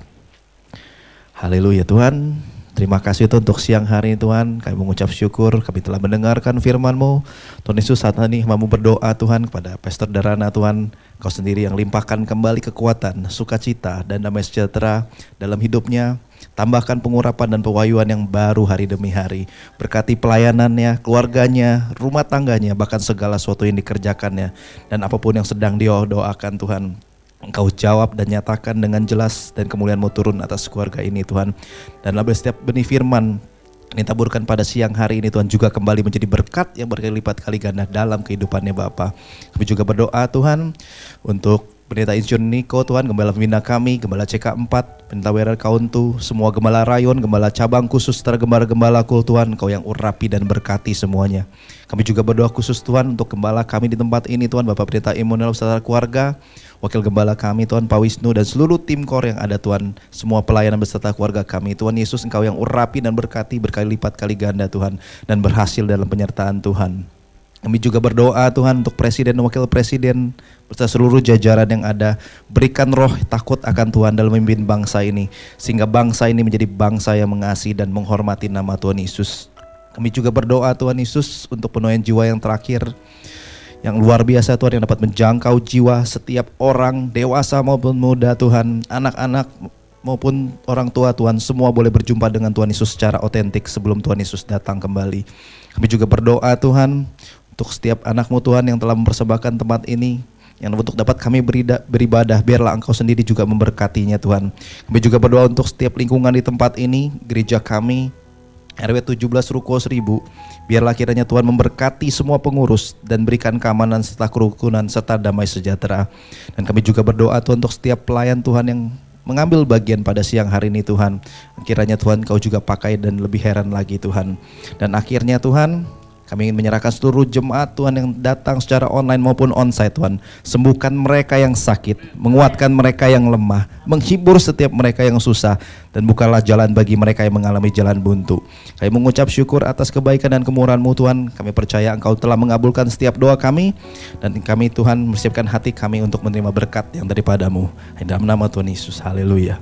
Haleluya Tuhan, terima kasih Tuhan untuk siang hari ini Tuhan, kami mengucap syukur, kami telah mendengarkan firman-Mu. Tuhan Yesus saat ini kami berdoa Tuhan kepada Pastor Dharana Tuhan, Kau sendiri yang limpahkan kembali kekuatan, sukacita, dan damai sejahtera dalam hidupnya. Tambahkan pengurapan dan pewahyuan yang baru hari demi hari. Berkati pelayanannya, keluarganya, rumah tangganya, bahkan segala sesuatu yang dikerjakannya. Dan apapun yang sedang dia doakan Tuhan, Engkau jawab dan nyatakan dengan jelas, dan kemuliaan-Mu turun atas keluarga ini Tuhan. Dan label setiap benih firman ini taburkan pada siang hari ini Tuhan juga kembali menjadi berkat yang berkali-lipat kali ganda dalam kehidupannya Bapa. Kami juga berdoa Tuhan untuk Pendeta Insinyur Niko Tuhan, Gembala Pembina kami, Gembala CK4, Pendeta WRL Kauntu, semua Gembala Rayon, Gembala Cabang khusus, serta Gembala-Gembala Kul Tuhan, Engkau yang urapi dan berkati semuanya. Kami juga berdoa khusus Tuhan untuk Gembala kami di tempat ini Tuhan, Bapak Pendeta Immanuel beserta keluarga, Wakil Gembala kami Tuhan, Pak Wisnu dan seluruh tim KOR yang ada Tuhan, semua pelayanan beserta keluarga kami. Tuhan Yesus Engkau yang urapi dan berkati berkali lipat kali ganda Tuhan, dan berhasil dalam penyertaan Tuhan. Kami juga berdoa Tuhan untuk Presiden dan Wakil Presiden beserta seluruh jajaran yang ada. Berikan roh takut akan Tuhan dalam memimpin bangsa ini, sehingga bangsa ini menjadi bangsa yang mengasihi dan menghormati nama Tuhan Yesus. Kami juga berdoa Tuhan Yesus untuk penuaian jiwa yang terakhir, yang luar biasa Tuhan, yang dapat menjangkau jiwa setiap orang, dewasa maupun muda Tuhan, anak-anak maupun orang tua Tuhan, semua boleh berjumpa dengan Tuhan Yesus secara otentik sebelum Tuhan Yesus datang kembali. Kami juga berdoa Tuhan untuk setiap anak-Mu Tuhan yang telah mempersembahkan tempat ini, yang untuk dapat kami beribadah, biarlah Engkau sendiri juga memberkatinya Tuhan. Kami juga berdoa untuk setiap lingkungan di tempat ini, gereja kami, RW 17 Ruko 1000, biarlah kiranya Tuhan memberkati semua pengurus dan berikan keamanan serta kerukunan serta damai sejahtera. Dan kami juga berdoa Tuhan untuk setiap pelayan Tuhan yang mengambil bagian pada siang hari ini Tuhan, kiranya Tuhan Kau juga pakai dan lebih heran lagi Tuhan. Dan akhirnya Tuhan, kami ingin menyerahkan seluruh jemaat Tuhan yang datang secara online maupun onsite Tuhan. Sembuhkan mereka yang sakit, menguatkan mereka yang lemah, menghibur setiap mereka yang susah, dan bukalah jalan bagi mereka yang mengalami jalan buntu. Kami mengucap syukur atas kebaikan dan kemurahan-Mu Tuhan. Kami percaya Engkau telah mengabulkan setiap doa kami, dan kami Tuhan mempersiapkan hati kami untuk menerima berkat yang daripada-Mu. Dalam nama Tuhan Yesus, haleluya.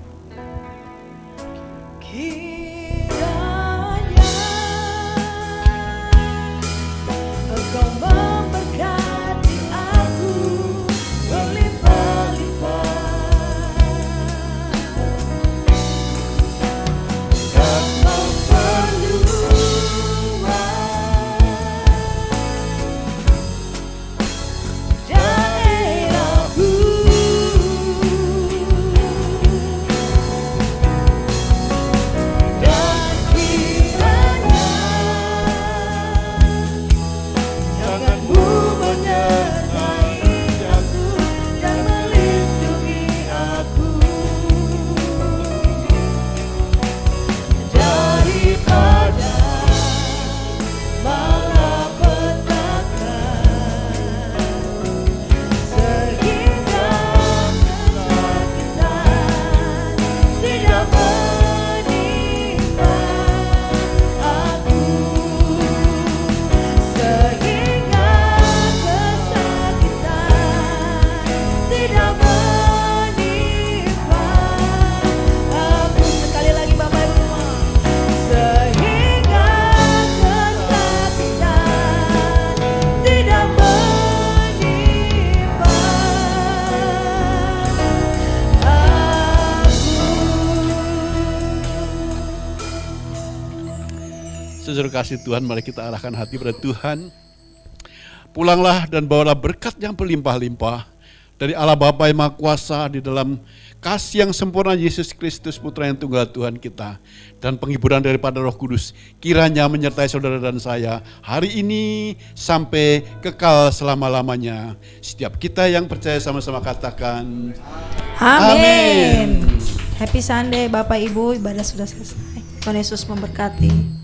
Saudara kasih Tuhan, mari kita arahkan hati pada Tuhan. Pulanglah dan bawalah berkat yang berlimpah-limpah dari Allah Bapa yang Maha Kuasa di dalam kasih yang sempurna Yesus Kristus Putra yang tunggal Tuhan kita, dan penghiburan daripada Roh Kudus kiranya menyertai saudara dan saya hari ini sampai kekal selama-lamanya. Setiap kita yang percaya sama-sama katakan Amin. Happy Sunday Bapak Ibu, ibadah sudah selesai. Tuhan Yesus memberkati.